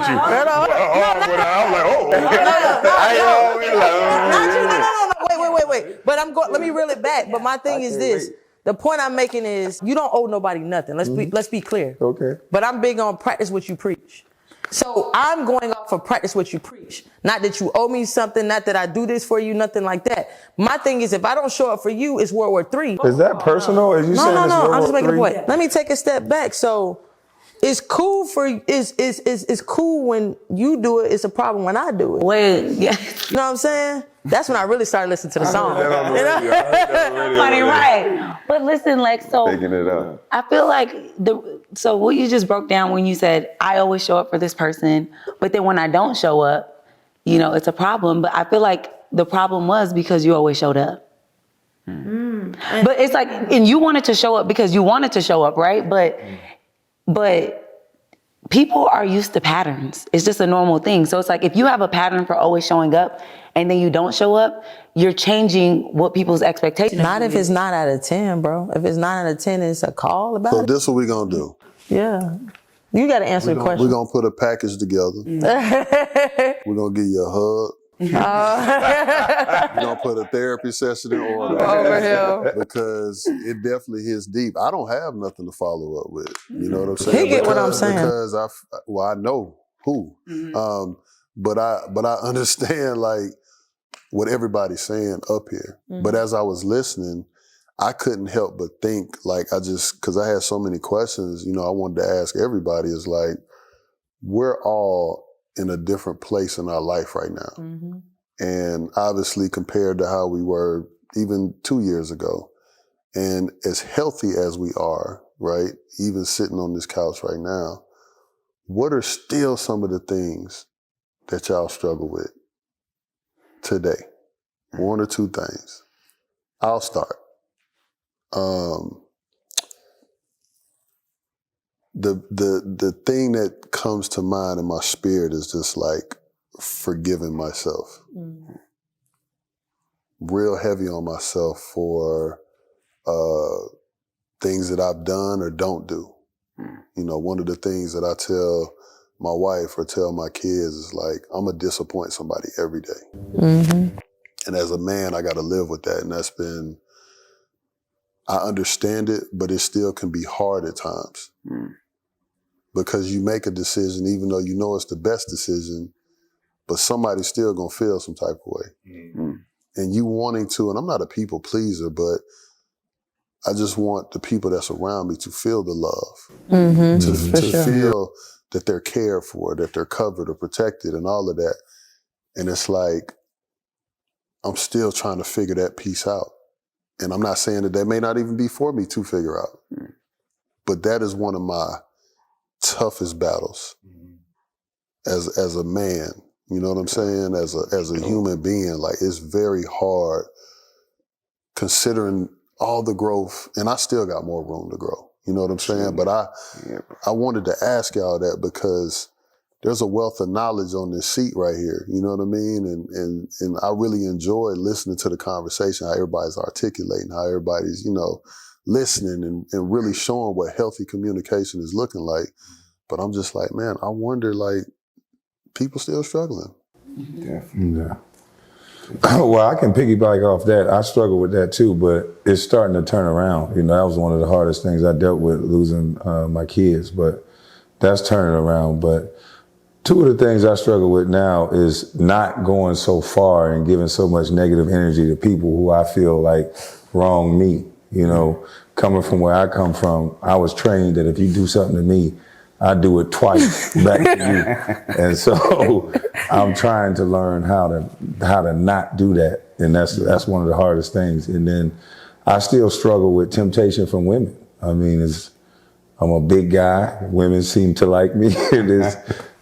No, wait. But let me reel it back. But my thing is this. The point I'm making is you don't owe nobody nothing. Let's be clear. Okay. But I'm big on practice what you preach. So I'm going off of practice what you preach. Not that you owe me something, not that I do this for you, nothing like that. My thing is if I don't show up for you, it's World War III. Is that personal? Is you saying it's World I'm just War making a III? point. Let me take a step back. So it's cool it's cool when you do it. It's a problem when I do it. Well, yeah. You know what I'm saying? That's when I really started listening to the song. Funny, right? But listen, like, so Picking it up. I feel like so what you just broke down when you said I always show up for this person, but then when I don't show up, you know, it's a problem. But I feel like the problem was because you always showed up. But it's like, and you wanted to show up because you wanted to show up, right? But people are used to patterns. It's just a normal thing. So it's like if you have a pattern for always showing up and then you don't show up, you're changing what people's expectations. Not if it's 9 out of 10, bro. If it's 9 out of 10, it's a call about So it. this what we gonna do. Yeah. You got to answer the question. We're gonna put a package together. We're gonna give you a hug. We're gonna put a therapy session in order. Over here. Because it definitely hits deep. I don't have nothing to follow up with. You know what I'm saying? He get what I'm saying. Because I know who. But I understand like what everybody's saying up here. But as I was listening, I couldn't help but think like because I had so many questions, you know, I wanted to ask everybody is like, we're all in a different place in our life right now. And obviously compared to how we were even 2 years ago. And as healthy as we are, right, even sitting on this couch right now, what are still some of the things that y'all struggle with today? 1 or 2 things. I'll start. The thing that comes to mind in my spirit is just like forgiving myself. Real heavy on myself for things that I've done or don't do. You know, one of the things that I tell my wife or tell my kids is like, I'm gonna disappoint somebody every day. And as a man, I gotta live with that. And that's been, I understand it, but it still can be hard at times. Because you make a decision, even though you know it's the best decision, but somebody's still gonna feel some type of way. and you wanting to, and I'm not a people pleaser, but I just want the people that's around me to feel the love, to feel that they're cared for, that they're covered or protected and all of that. And it's like, I'm still trying to figure that piece out. And I'm not saying that may not even be for me to figure out. But that is one of my toughest battles as a man. You know what I'm saying? As a human being, like it's very hard considering all the growth, and I still got more room to grow. You know what I'm saying? But I wanted to ask y'all that because there's a wealth of knowledge on this seat right here. You know what I mean? And I really enjoy listening to the conversation, how everybody's articulating, how everybody's, you know, listening and really showing what healthy communication is looking like. But I'm just like, man, I wonder, like, people still struggling. Definitely. Yeah. Well, I can piggyback off that. I struggle with that too, but it's starting to turn around. You know, that was one of the hardest things I dealt with, losing my kids, but that's turning around. But two of the things I struggle with now is not going so far and giving so much negative energy to people who I feel like wrong me. You know, coming from where I come from, I was trained that if you do something to me, I do it twice back to you. And so I'm trying to learn how to not do that. And that's one of the hardest things. And then I still struggle with temptation from women. I mean, I'm a big guy. Women seem to like me.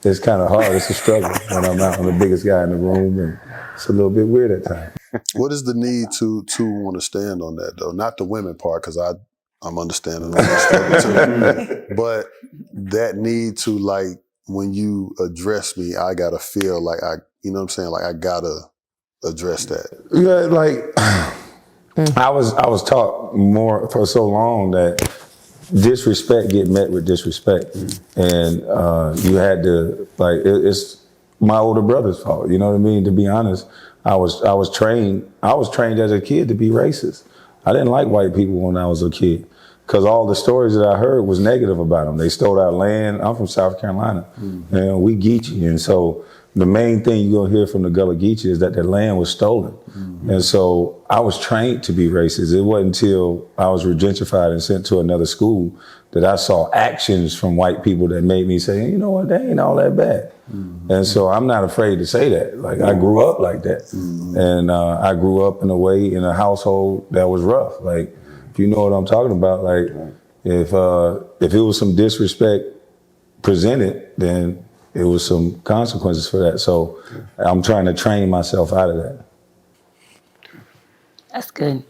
It's kind of hard. It's a struggle when I'm out. I'm the biggest guy in the room, and it's a little bit weird at times. What is the need to want to stand on that, though? Not the women part, because I'm understanding on that too. But that need to, like, when you address me, I gotta feel like you know what I'm saying? Like I gotta address that. Yeah, like I was taught more for so long that disrespect get met with disrespect, and you had to, like, it's my older brother's fault. You know what I mean? To be honest, I was trained as a kid to be racist. I didn't like white people when I was a kid because all the stories that I heard was negative about them. They stole our land. I'm from South Carolina, and we Geechee, and so the main thing you're gonna hear from the Gullah Geechee is that their land was stolen. And so I was trained to be racist. It wasn't until I was regentrified and sent to another school that I saw actions from white people that made me say, you know what, they ain't all that bad. And so I'm not afraid to say that. Like, I grew up like that. And I grew up in a household that was rough. Like, if you know what I'm talking about, like, if it was some disrespect presented, then it was some consequences for that. So I'm trying to train myself out of that. That's good.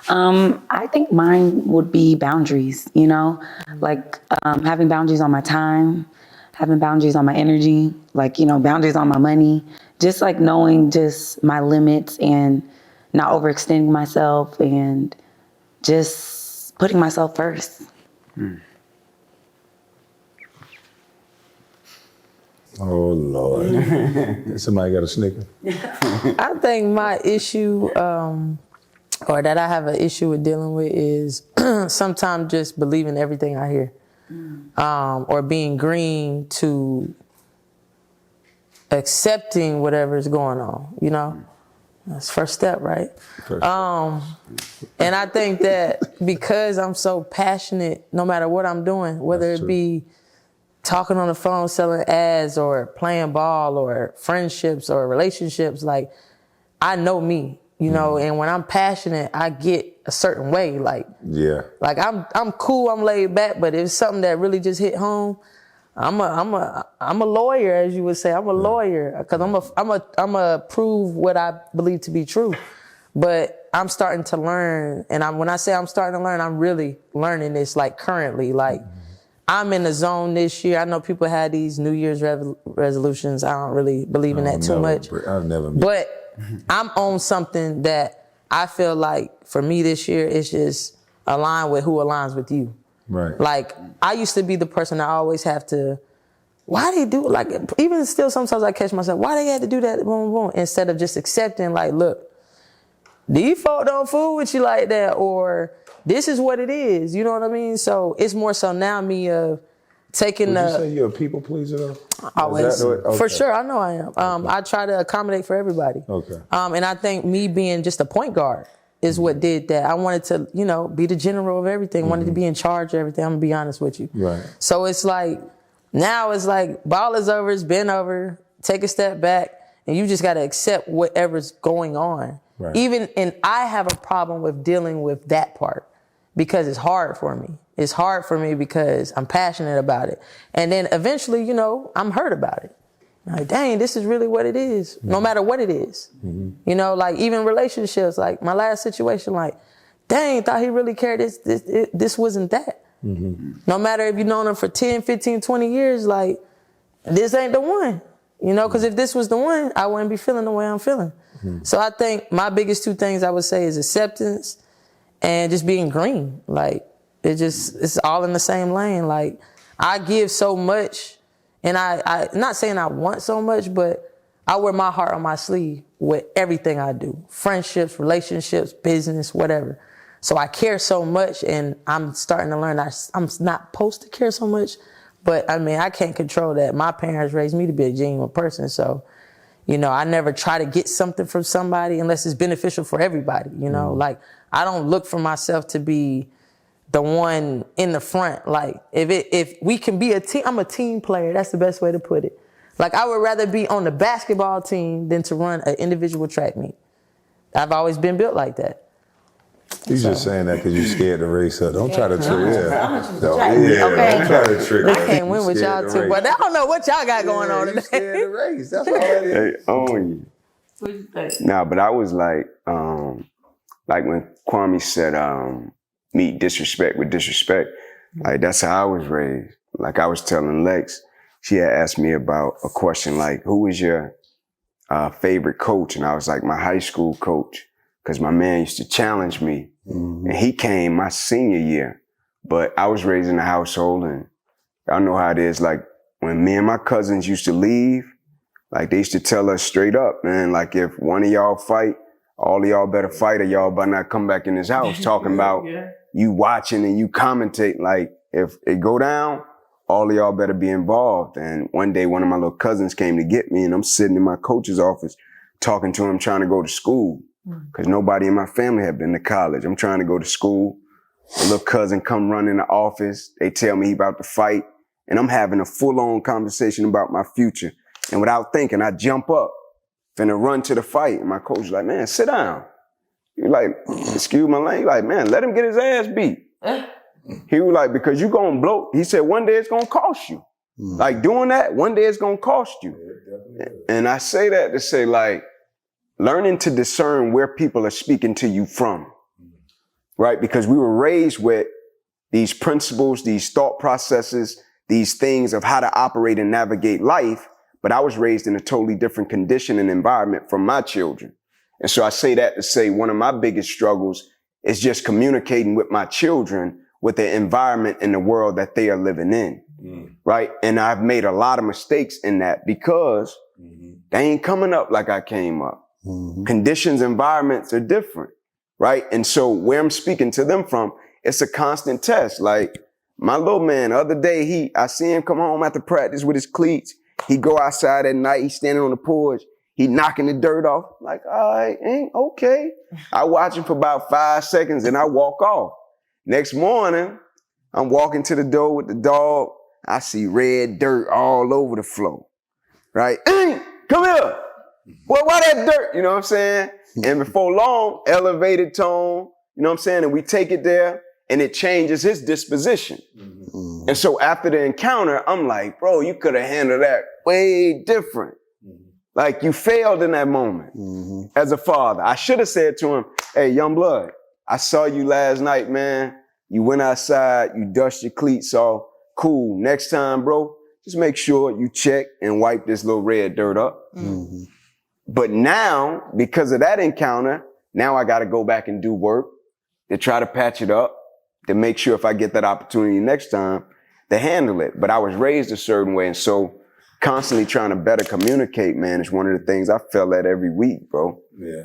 I think mine would be boundaries, you know, like having boundaries on my time, having boundaries on my energy, like, you know, boundaries on my money, just like knowing just my limits and not overextending myself and just putting myself first. Oh, Lord. Somebody got a Snicker? I think my issue, or that I have an issue with dealing with, is sometimes just believing everything I hear, or being green to accepting whatever's going on, you know? That's the first step, right? And I think that because I'm so passionate, no matter what I'm doing, whether it be talking on the phone, selling ads, or playing ball, or friendships, or relationships, like, I know me, you know, and when I'm passionate, I get a certain way, like I'm cool, I'm laid back, but if it's something that really just hit home, I'm a lawyer, as you would say. I'm a lawyer, because I'm a prove what I believe to be true. But I'm starting to learn, and when I say I'm starting to learn, I'm really learning this, like, currently, like. I'm in the zone this year. I know people had these New Year's resolutions. I don't really believe in that too much. I've never. But I'm on something that I feel like for me this year is just aligned with who aligns with you. Right. Like, I used to be the person that I always have to, why they do it? Like, even still sometimes I catch myself, why they had to do that? Boom, boom, instead of just accepting, like, look, these folk don't fool with you like that, or this is what it is, you know what I mean? So it's more so now me of, taking Would you the say you're a people pleaser though? always Is that the way- for okay. sure. I know I am. I try to accommodate for everybody. Okay. And I think me being just a point guard is what did that. I wanted to, be the general of everything. Wanted to be in charge of everything. I'm gonna be honest with you. Right. So it's like now it's like ball is over. It's been over. Take a step back, and you just got to accept whatever's going on. Right. And I have a problem with dealing with that part because it's hard for me. It's hard for me because I'm passionate about it. And then eventually, I'm hurt about it. Like, dang, this is really what it is, no matter what it is. Like even relationships, like my last situation, like, dang, thought he really cared. This wasn't that. No matter if you've known him for 10, 15, 20 years, like, this ain't the one. Because if this was the one, I wouldn't be feeling the way I'm feeling. So I think my biggest two things I would say is acceptance and just being green. Like, it's all in the same lane. Like, I give so much, and I not saying I want so much, but I wear my heart on my sleeve with everything I do. Friendships, relationships, business, whatever. So I care so much, and I'm starting to learn I'm not supposed to care so much, but I can't control that. My parents raised me to be a genuine person, so I never try to get something from somebody unless it's beneficial for everybody, Like, I don't look for myself to be the one in the front. Like, if we can be a team, I'm a team player. That's the best way to put it. Like, I would rather be on the basketball team than to run an individual track meet. I've always been built like that. You just saying that because you're scared to race her. Don't try to trick. Okay. Don't try to trick. I can't win with y'all too, but I don't know what y'all got going on today. Scared to race. That's all that is. They own you. What you think? Nah, but I was like when Kwame said, meet disrespect with disrespect, like that's how I was raised. Like I was telling Lex, she had asked me about a question like, who is your favorite coach? And I was like, my high school coach, because my man used to challenge me. And he came my senior year. But I was raised in a household, and y'all know how it is. Like when me and my cousins used to leave, like they used to tell us straight up, man, like if one of y'all fight, all of y'all better fight or y'all better not come back in this house talking about you watching and you commentate. Like if it go down, all of y'all better be involved. And one day one of my little cousins came to get me, and I'm sitting in my coach's office talking to him, trying to go to school because nobody in my family had been to college. I'm trying to go to school. My little cousin come run in the office. They tell me he about to fight, and I'm having a full-on conversation about my future. And without thinking, I jump up, finna run to the fight. And my coach was like, man, sit down. He like, excuse my language. Like, man, let him get his ass beat. He was like, because you gonna blow. He said, one day it's gonna cost you. Like doing that, one day it's gonna cost you. And I say that to say like, learning to discern where people are speaking to you from, right? Because we were raised with these principles, these thought processes, these things of how to operate and navigate life. But I was raised in a totally different condition and environment from my children. And so I say that to say one of my biggest struggles is just communicating with my children with the environment and the world that they are living in, right? And I've made a lot of mistakes in that because they ain't coming up like I came up. Conditions, environments are different, right? And so where I'm speaking to them from, it's a constant test. Like my little man, the other day, I see him come home after practice with his cleats. He go outside at night, he's standing on the porch, he knocking the dirt off. Like, all right, ain't okay. I watch him for about 5 seconds and I walk off. Next morning, I'm walking to the door with the dog. I see red dirt all over the floor, right? Hey, come here. Well, why that dirt? You know what I'm saying? And before long, elevated tone, you know what I'm saying? And we take it there and it changes his disposition. And so after the encounter, I'm like, bro, you could have handled that way different. Like you failed in that moment as a father. I should have said to him, hey, young blood, I saw you last night, man. You went outside, you dust your cleats off. Cool. Next time, bro, just make sure you check and wipe this little red dirt up. But now, because of that encounter, now I got to go back and do work to try to patch it up, to make sure if I get that opportunity next time, to handle it. But I was raised a certain way. And so constantly trying to better communicate, man, is one of the things I feel at every week, bro,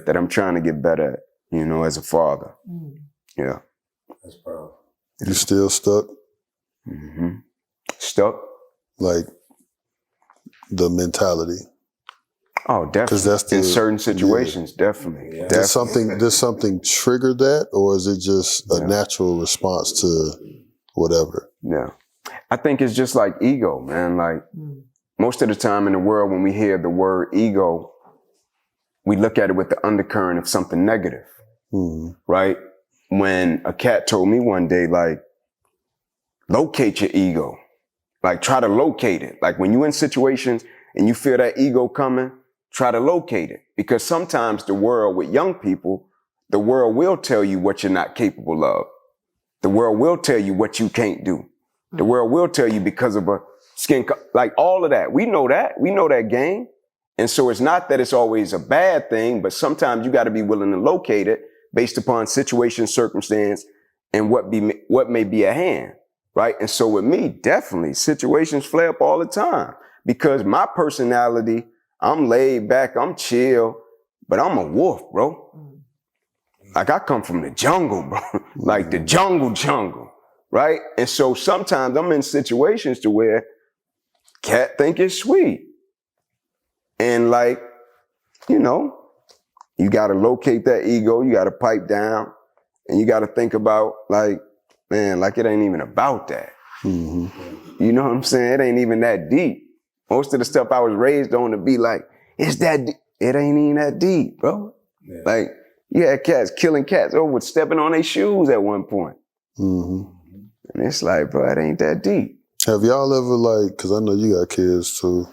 that I'm trying to get better at, you know, as a father. Yeah. That's powerful. You still stuck? Stuck. Like the mentality. Oh, definitely. That's in certain situations, definitely. Does Definitely. something trigger that, or is it just a natural response to whatever? Yeah. I think it's just like ego, man. Like most of the time in the world, when we hear the word ego, we look at it with the undercurrent of something negative, right? When a cat told me one day, like, locate your ego. Like, try to locate it. Like, when you're in situations and you feel that ego coming, try to locate it. Because sometimes the world, with young people, the world will tell you what you're not capable of. The world will tell you what you can't do. The world will tell you because of a like all of that. We know that. We know that game. And so it's not that it's always a bad thing, but sometimes you got to be willing to locate it based upon situation, circumstance, and what may be at hand, right? And so with me, definitely, situations flare up all the time because my personality, I'm laid back, I'm chill, but I'm a wolf, bro. Like I come from the jungle, bro. Like the jungle, right? And so sometimes I'm in situations to where cat think it's sweet. And like, you know, you got to locate that ego, you got to pipe down, and you got to think about like, man, like it ain't even about that. You know what I'm saying? It ain't even that deep. Most of the stuff I was raised on to be like, it's that deep. It ain't even that deep, bro. Yeah. Like, you had cats killing cats over stepping on their shoes at one point. And it's like, bro, it ain't that deep. Have y'all ever like, because I know you got kids too.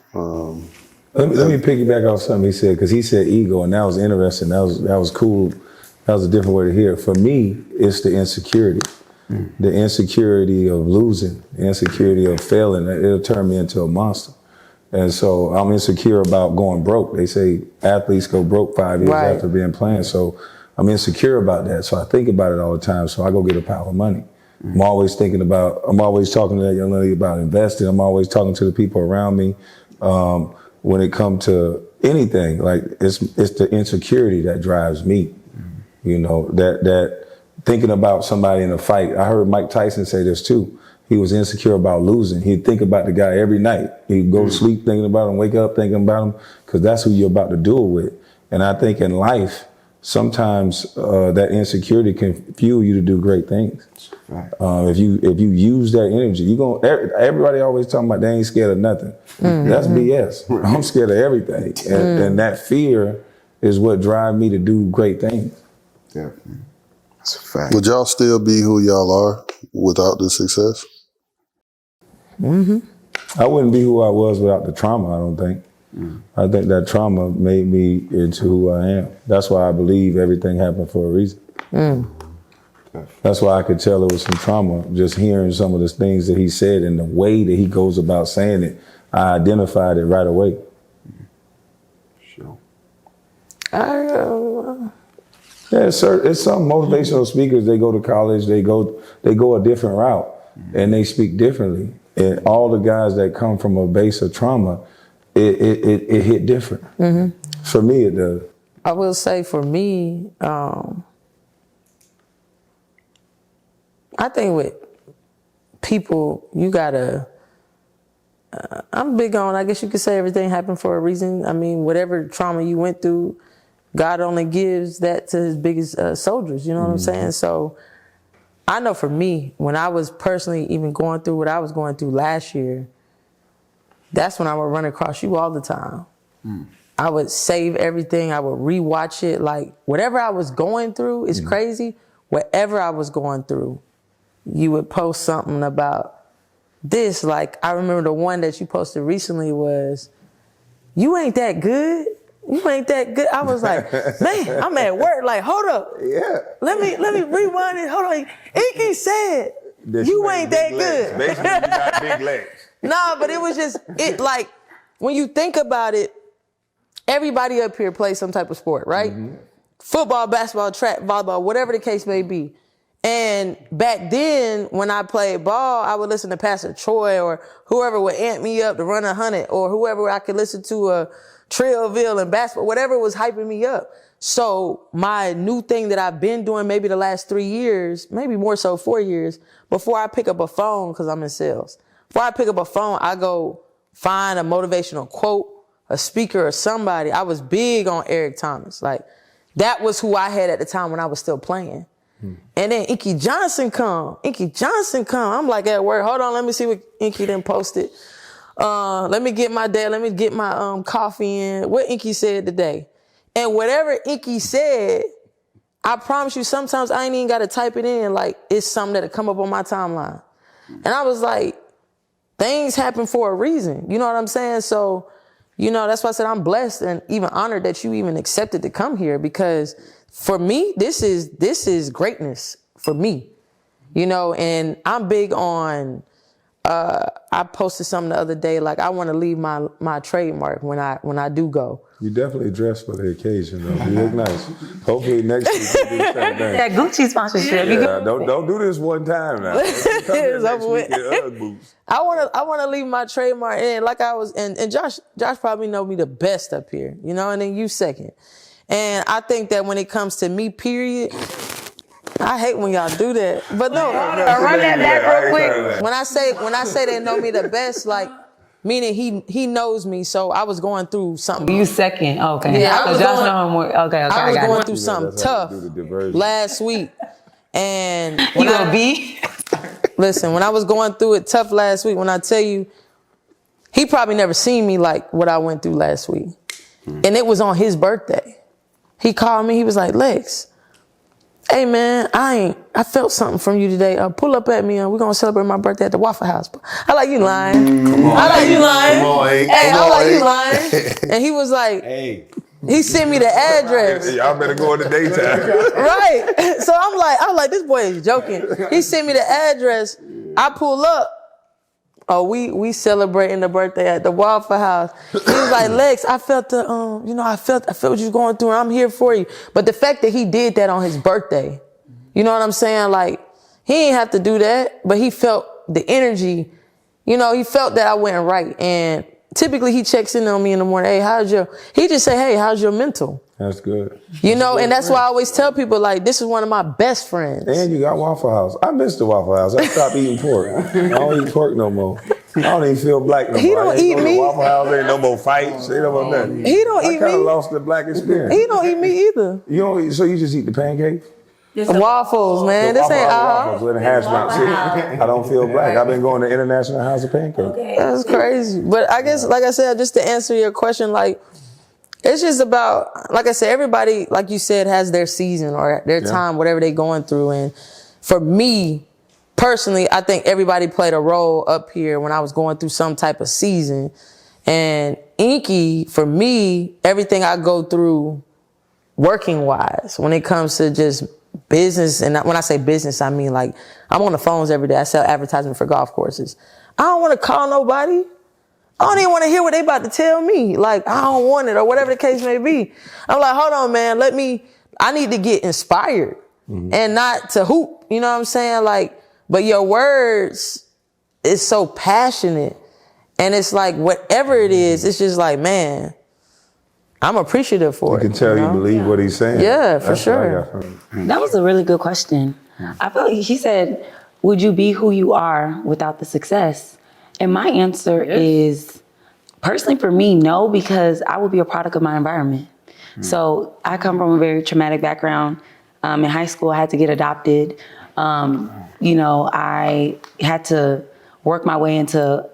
Let me piggyback off something he said, because he said ego, and that was interesting. That was cool. That was a different way to hear it. For me, it's the insecurity. The insecurity of losing, the insecurity of failing. It'll turn me into a monster. And so I'm insecure about going broke. They say athletes go broke 5 years after being playing. So I'm insecure about that. So I think about it all the time. So I go get a pile of money. I'm always talking to that young lady about investing. I'm always talking to the people around me. When it comes to anything, like it's the insecurity that drives me. You know, that thinking about somebody in a fight. I heard Mike Tyson say this too. He was insecure about losing. He'd think about the guy every night. He'd go to sleep thinking about him, wake up thinking about him, because that's who you're about to duel with. And I think in life, sometimes that insecurity can fuel you to do great things. Right. If you use that energy, everybody always talking about they ain't scared of nothing. That's BS. I'm scared of everything. And that fear is what drives me to do great things. Definitely. That's a fact. Would y'all still be who y'all are without the success? I wouldn't be who I was without the trauma, I don't think. I think that trauma made me into who I am. That's why I believe everything happened for a reason. That's why I could tell it was some trauma, just hearing some of the things that he said and the way that he goes about saying it. I identified it right away. Sure. Yeah, it's some motivational speakers, they go to college, they go a different route, and they speak differently. And all the guys that come from a base of trauma, it hit different. For me, it does. I will say for me, I think with people, you gotta, I'm big on, I guess you could say everything happened for a reason. I mean, whatever trauma you went through, God only gives that to his biggest soldiers, you know what I'm saying? So I know for me, when I was personally even going through what I was going through last year, that's when I would run across you all the time. I would save everything. I would rewatch it. Like whatever I was going through is crazy. Whatever I was going through, you would post something about this. Like I remember the one that you posted recently was, you ain't that good. You ain't that good. I was like, man, I'm at work. Like, hold up. Yeah. Let me rewind it. Hold on. Iki said, you ain't that good. Basically, you got big legs. Nah, but it was just, like, when you think about it, everybody up here plays some type of sport, right? Football, basketball, track, volleyball, whatever the case may be. And back then, when I played ball, I would listen to Pastor Troy or whoever would amp me up to run 100 or whoever I could listen to Trillville and basketball, whatever was hyping me up. So my new thing that I've been doing maybe the last 3 years, maybe more so 4 years, before I pick up a phone, because I'm in sales, before I pick up a phone, I go find a motivational quote, a speaker or somebody. I was big on Eric Thomas. Like, that was who I had at the time when I was still playing. And then Inky Johnson come. I'm like at work. Hold on, let me see what Inky then posted. Let me get my day. Let me get my coffee in. What Inky said today. And whatever Inky said, I promise you, sometimes I ain't even got to type it in. Like, it's something that'll come up on my timeline. And I was like, things happen for a reason. You know what I'm saying? So, you know, that's why I said I'm blessed and even honored that you even accepted to come here, because for me, this is greatness for me, you know, and I'm big on, I posted something the other day, like I want to leave my trademark when I do go. You definitely dress for the occasion, though. You look nice. Hopefully next week you do the same thing. That Gucci sponsorship. Yeah, don't do this one time now. Come here next week in Ugg boots. I want to leave my trademark in, like I was, and Josh probably know me the best up here, you know, and then you second. And I think that when it comes to me, period, I hate when y'all do that. But no, Run that back real quick. when I say they know me the best, like, meaning he knows me, so I was going through something. You second, okay. Yeah, I was Josh going- know him more. Okay, I was got going it. through something That's how tough you do the diversion. last week. And You gonna be? listen, when I was going through it tough last week, when I tell you, he probably never seen me like what I went through last week. And it was on his birthday. He called me, he was like, Lex, hey man, I felt something from you today. Pull up at me and we're gonna celebrate my birthday at the Waffle House. I like you lying. I like you lying. Come on, Hank. Hey, Come I on, like you Hank. lying. And he was like, Hey. he sent me the address. Y'all better go in the daytime. Right. So I'm like, this boy is joking. He sent me the address. I pull up. Oh, we celebrating the birthday at the Waffle House. He was like, Lex, I felt I felt what you're going through, and I'm here for you. But the fact that he did that on his birthday, you know what I'm saying? Like, he ain't have to do that, but he felt the energy. You know, he felt that I went right. And typically he checks in on me in the morning. Hey, he just say, hey, how's your mental? That's good. You know, and that's why I always tell people, like, this is one of my best friends. And you got Waffle House. I miss the Waffle House. I stopped eating pork. I don't eat pork no more. I don't even feel black no more. He don't eat me. Waffle House ain't no more fights. Ain't no more nothing. He don't eat I kind of me. lost the black experience. He don't eat me either. You don't eat, so you just eat the pancakes? Waffles, man. This ain't Waffles with a hash brown. See, I don't feel black. I've been going to International House of Pancakes. That's crazy. But I guess, like I said, just to answer your question, like, it's just about, like I said, everybody, like you said, has their season or their time, whatever they're going through. And for me, personally, I think everybody played a role up here when I was going through some type of season. And Inky, for me, everything I go through working-wise, when it comes to just business, and when I say business, I mean, like, I'm on the phones every day. I sell advertisement for golf courses. I don't want to call nobody. I don't even want to hear what they about to tell me. Like, I don't want it, or whatever the case may be. I'm like, hold on, man. I need to get inspired and not to hoop. You know what I'm saying? Like, but your words is so passionate. And it's like, whatever it is, it's just like, man, I'm appreciative for it. You can tell you believe what he's saying. Yeah, for That's what I sure. got from him. That was a really good question. I feel like he said, would you be who you are without the success? And my answer is, personally for me, no, because I would be a product of my environment. So I come from a very traumatic background. In high school, I had to get adopted. You know, I had to work my way into,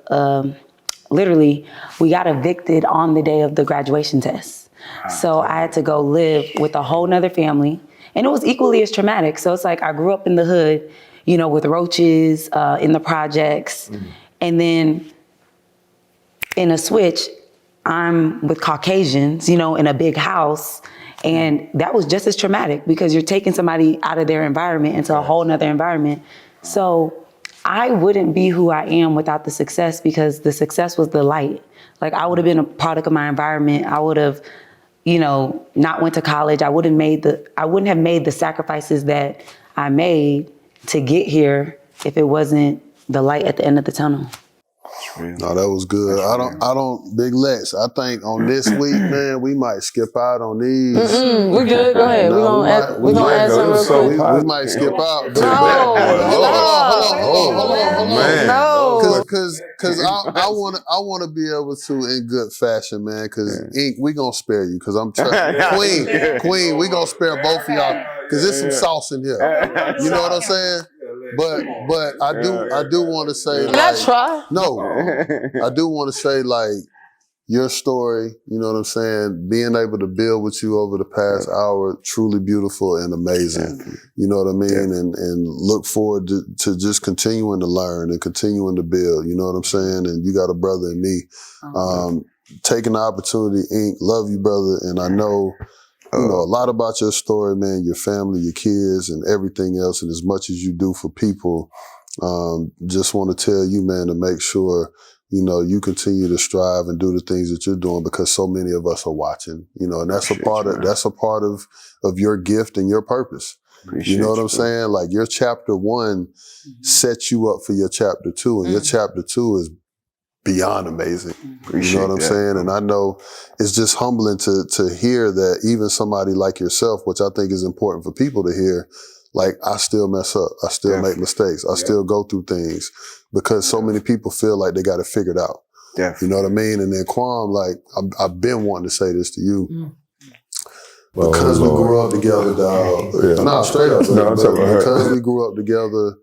literally, we got evicted on the day of the graduation test. So I had to go live with a whole nother family. And it was equally as traumatic. So it's like I grew up in the hood, you know, with roaches, in the projects. And then in a switch, I'm with Caucasians, you know, in a big house. And that was just as traumatic because you're taking somebody out of their environment into a whole nother environment. So I wouldn't be who I am without the success, because the success was the light. Like, I would have been a product of my environment. I would have, you know, not went to college. I wouldn't have made the sacrifices that I made to get here if it wasn't the light at the end of the tunnel. No, that was good. I don't, Big Lex, I think on this week, man, we might skip out on these. We good. Go ahead. No, We're gonna add some real quick. We might skip out. No, Man. no. Cause I want to be able to in good fashion, man. Cause Ink, we gonna spare you. Cause I'm Queen, we gonna spare both of y'all. Cause there's some sauce in here. You know what I'm saying? But I do want to say, Can I try? No, I do want to say like your story. You know what I'm saying? Being able to build with you over the past hour, truly beautiful and amazing. You know what I mean? And look forward to just continuing to learn and continuing to build. You know what I'm saying? And you got a brother in me. Taking the opportunity, Ink, love you, brother. And I know, you know, a lot about your story, man, your family, your kids, and everything else. And as much as you do for people, just want to tell you, man, to make sure, you know, you continue to strive and do the things that you're doing because so many of us are watching, you know, and that's a part of your gift and your purpose. You know what I'm saying? Like your chapter 1 sets you up for your chapter 2, and your chapter 2 is beyond amazing. You know what I'm saying? And I know it's just humbling to hear that even somebody like yourself, which I think is important for people to hear, like I still mess up. I still make mistakes. I still go through things because so many people feel like they got it figured out. You know what I mean? And then Kwame, like I've been wanting to say this to you. Because we grew up together, dog. No, straight up. Because we grew up together,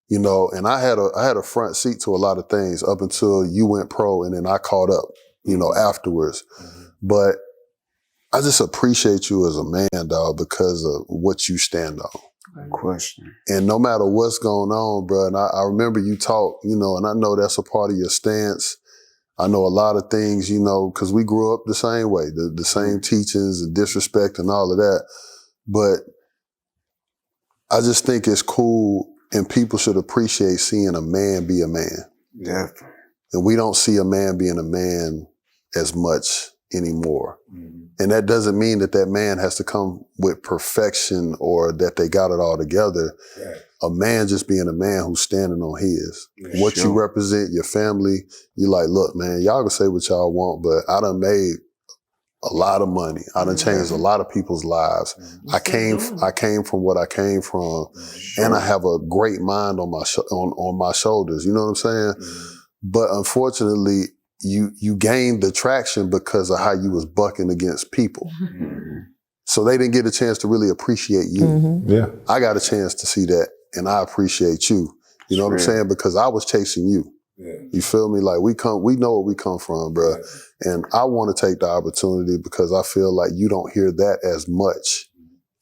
you know, and I had a front seat to a lot of things up until you went pro, and then I caught up, you know, afterwards. But I just appreciate you as a man, dog, because of what you stand on. Question. And no matter what's going on, bro, and I remember you talk, you know, and I know that's a part of your stance. I know a lot of things, you know, because we grew up the same way, the same teachings, the disrespect and all of that. But I just think it's cool, and people should appreciate seeing a man be a man. Definitely. And we don't see a man being a man as much anymore. And that doesn't mean that man has to come with perfection or that they got it all together. A man just being a man who's standing on his. What you represent, your family, you like, look, man, y'all can say what y'all want, but I done made a lot of money. I done changed a lot of people's lives. I came from what I came from, and I have a great mind on my shoulders. You know what I'm saying? But unfortunately, you gained the traction because of how you was bucking against people. So they didn't get a chance to really appreciate you. I got a chance to see that, and I appreciate you. You know what I'm saying? Because I was chasing you. You feel me? Like we know where we come from, bro. And I want to take the opportunity because I feel like you don't hear that as much.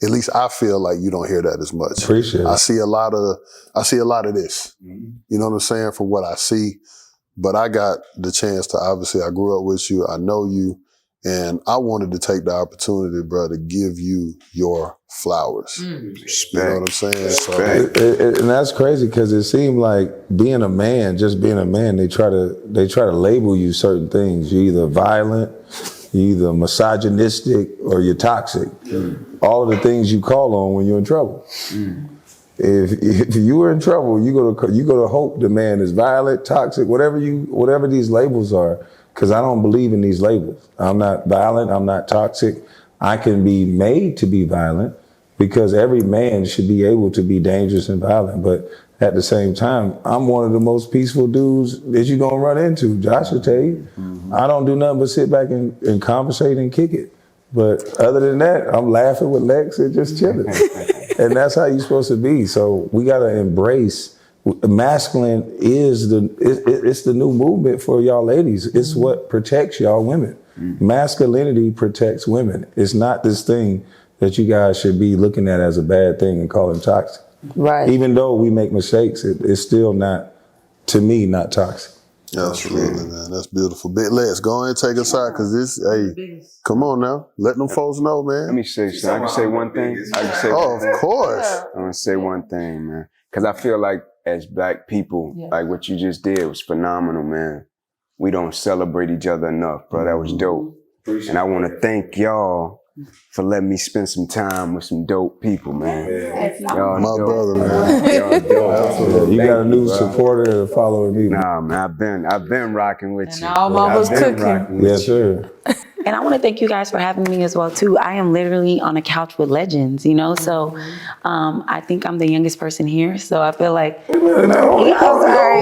At least I feel like you don't hear that as much. Appreciate it. I see a lot of this. You know what I'm saying? From what I see. But I got the chance to, obviously, I grew up with you, I know you, and I wanted to take the opportunity, bro, to give you your flowers. You know what I'm saying? So, and that's crazy because it seemed like being a man, just being a man, they try to label you certain things. You're either violent, you're either misogynistic, or you're toxic. All of the things you call on when you're in trouble. If you were in trouble, you go to hope the man is violent, toxic, whatever these labels are, because I don't believe in these labels. I'm not violent, I'm not toxic. I can be made to be violent because every man should be able to be dangerous and violent. But at the same time, I'm one of the most peaceful dudes that you're gonna run into. Josh will tell you. I don't do nothing but sit back and conversate and kick it. But other than that, I'm laughing with Lex and just chilling. And that's how you're supposed to be. So we got to embrace masculine is it's the new movement for y'all ladies. It's what protects y'all women. Masculinity protects women. It's not this thing that you guys should be looking at as a bad thing and calling toxic. Right. Even though we make mistakes, it's still not, to me, not toxic. Absolutely, man. That's beautiful. Big Lex, go ahead and take us out, because this, hey, come on now. Let them folks know, man. Let me say something. I can say one thing. Of course. I want to say one thing, man. Because I feel like as Black people, like what you just did was phenomenal, man. We don't celebrate each other enough, bro. That was dope. And I want to thank y'all for letting me spend some time with some dope people, man. Y'all My dope. brother, man. Y'all dope. You got a new supporter following me. Nah, man, I've been rocking with you. All mama's I've been cooking. rocking with Yes, sir. And I want to thank you guys for having me as well too. I am literally on a couch with legends, you know. So I think I'm the youngest person here. So I feel like I'm sorry.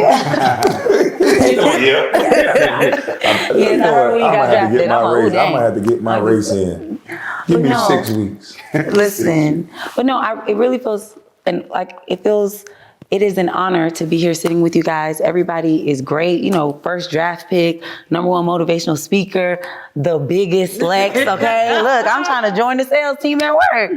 Yes, I heard when you got drafted. I'm like, oh, I'm dang. gonna have to get my race in. Give me No. 6 weeks. Listen, but no, it really feels it is an honor to be here sitting with you guys. Everybody is great. You know, first draft pick, #1 motivational speaker, the biggest Lex. Okay, look, I'm trying to join the sales team at work,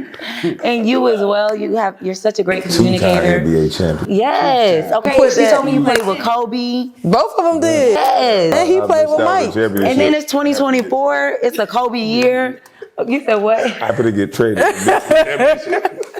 and you as well. You're such a great communicator. 2-time NBA champion. Yes. Okay. Put She that- told me you played with Kobe. Both of them did. Yes. And he played with Mike. And then it's 2024. It's a Kobe year. You said what? I better get traded. Hey,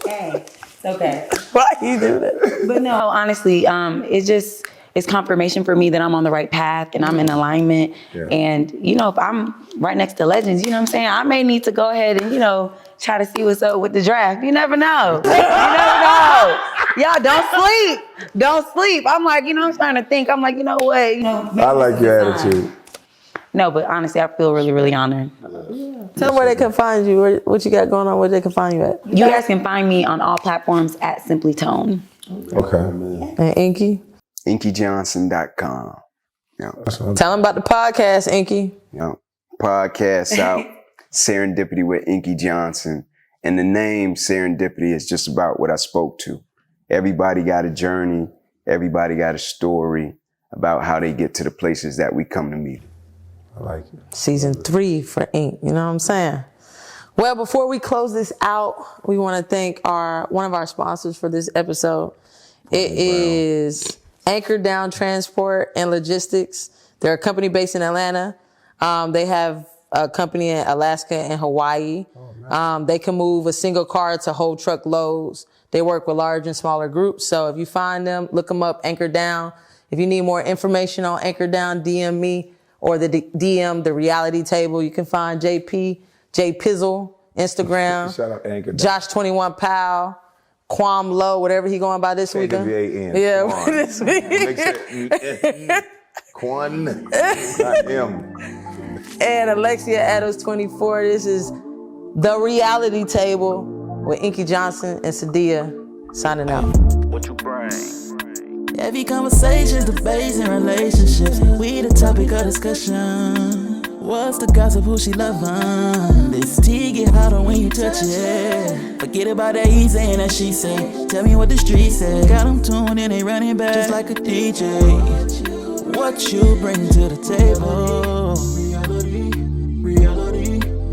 it's okay. Why you do that? But no, honestly, it's confirmation for me that I'm on the right path and I'm in alignment. Yeah. And, you know, if I'm right next to legends, you know what I'm saying? I may need to go ahead and, you know, try to see what's up with the draft. You never know. You never know. Y'all don't sleep. Don't sleep. I'm like, you know, I'm starting to think. I'm like, you know what? You know, I like your attitude. No, but honestly, I feel really, really honored. Tell them where they can find you. What you got going on, where they can find you at. You guys can find me on all platforms at Simply Tone. Okay. And Inky. InkyJohnson.com. Tell them about the podcast, Inky. Podcast out, Serendipity with Inky Johnson. And the name Serendipity is just about what I spoke to. Everybody got a journey. Everybody got a story about how they get to the places that we come to meet. I like it. Season 3 for Ink. You know what I'm saying? Well, before we close this out, we want to thank one of our sponsors for this episode. It is Anchor Down Transport and Logistics. They're a company based in Atlanta. They have a company in Alaska and Hawaii. They can move a single car to whole truck loads. They work with large and smaller groups. So if you find them, look them up, Anchor Down. If you need more information on Anchor Down, DM me or DM the reality table. You can find JP, J Pizzle, Instagram. Shout out Anchor Down. Josh 21 Pal, Quam Low, whatever he going by this weekend. AWAN. Yeah, Quan. this week. Make sure Quan, not M. And Alexia Adams 24. This is the reality table with Inky Johnson and Sadia signing out. What you bring? Heavy conversations, debates, and relationships. We the topic of discussion. What's the gossip? Who she loving? This tea get hotter when you touch it. Forget about that he saying that she say. Tell me what the street say. Got them tuned and they running back just like a DJ. What you bring to the table?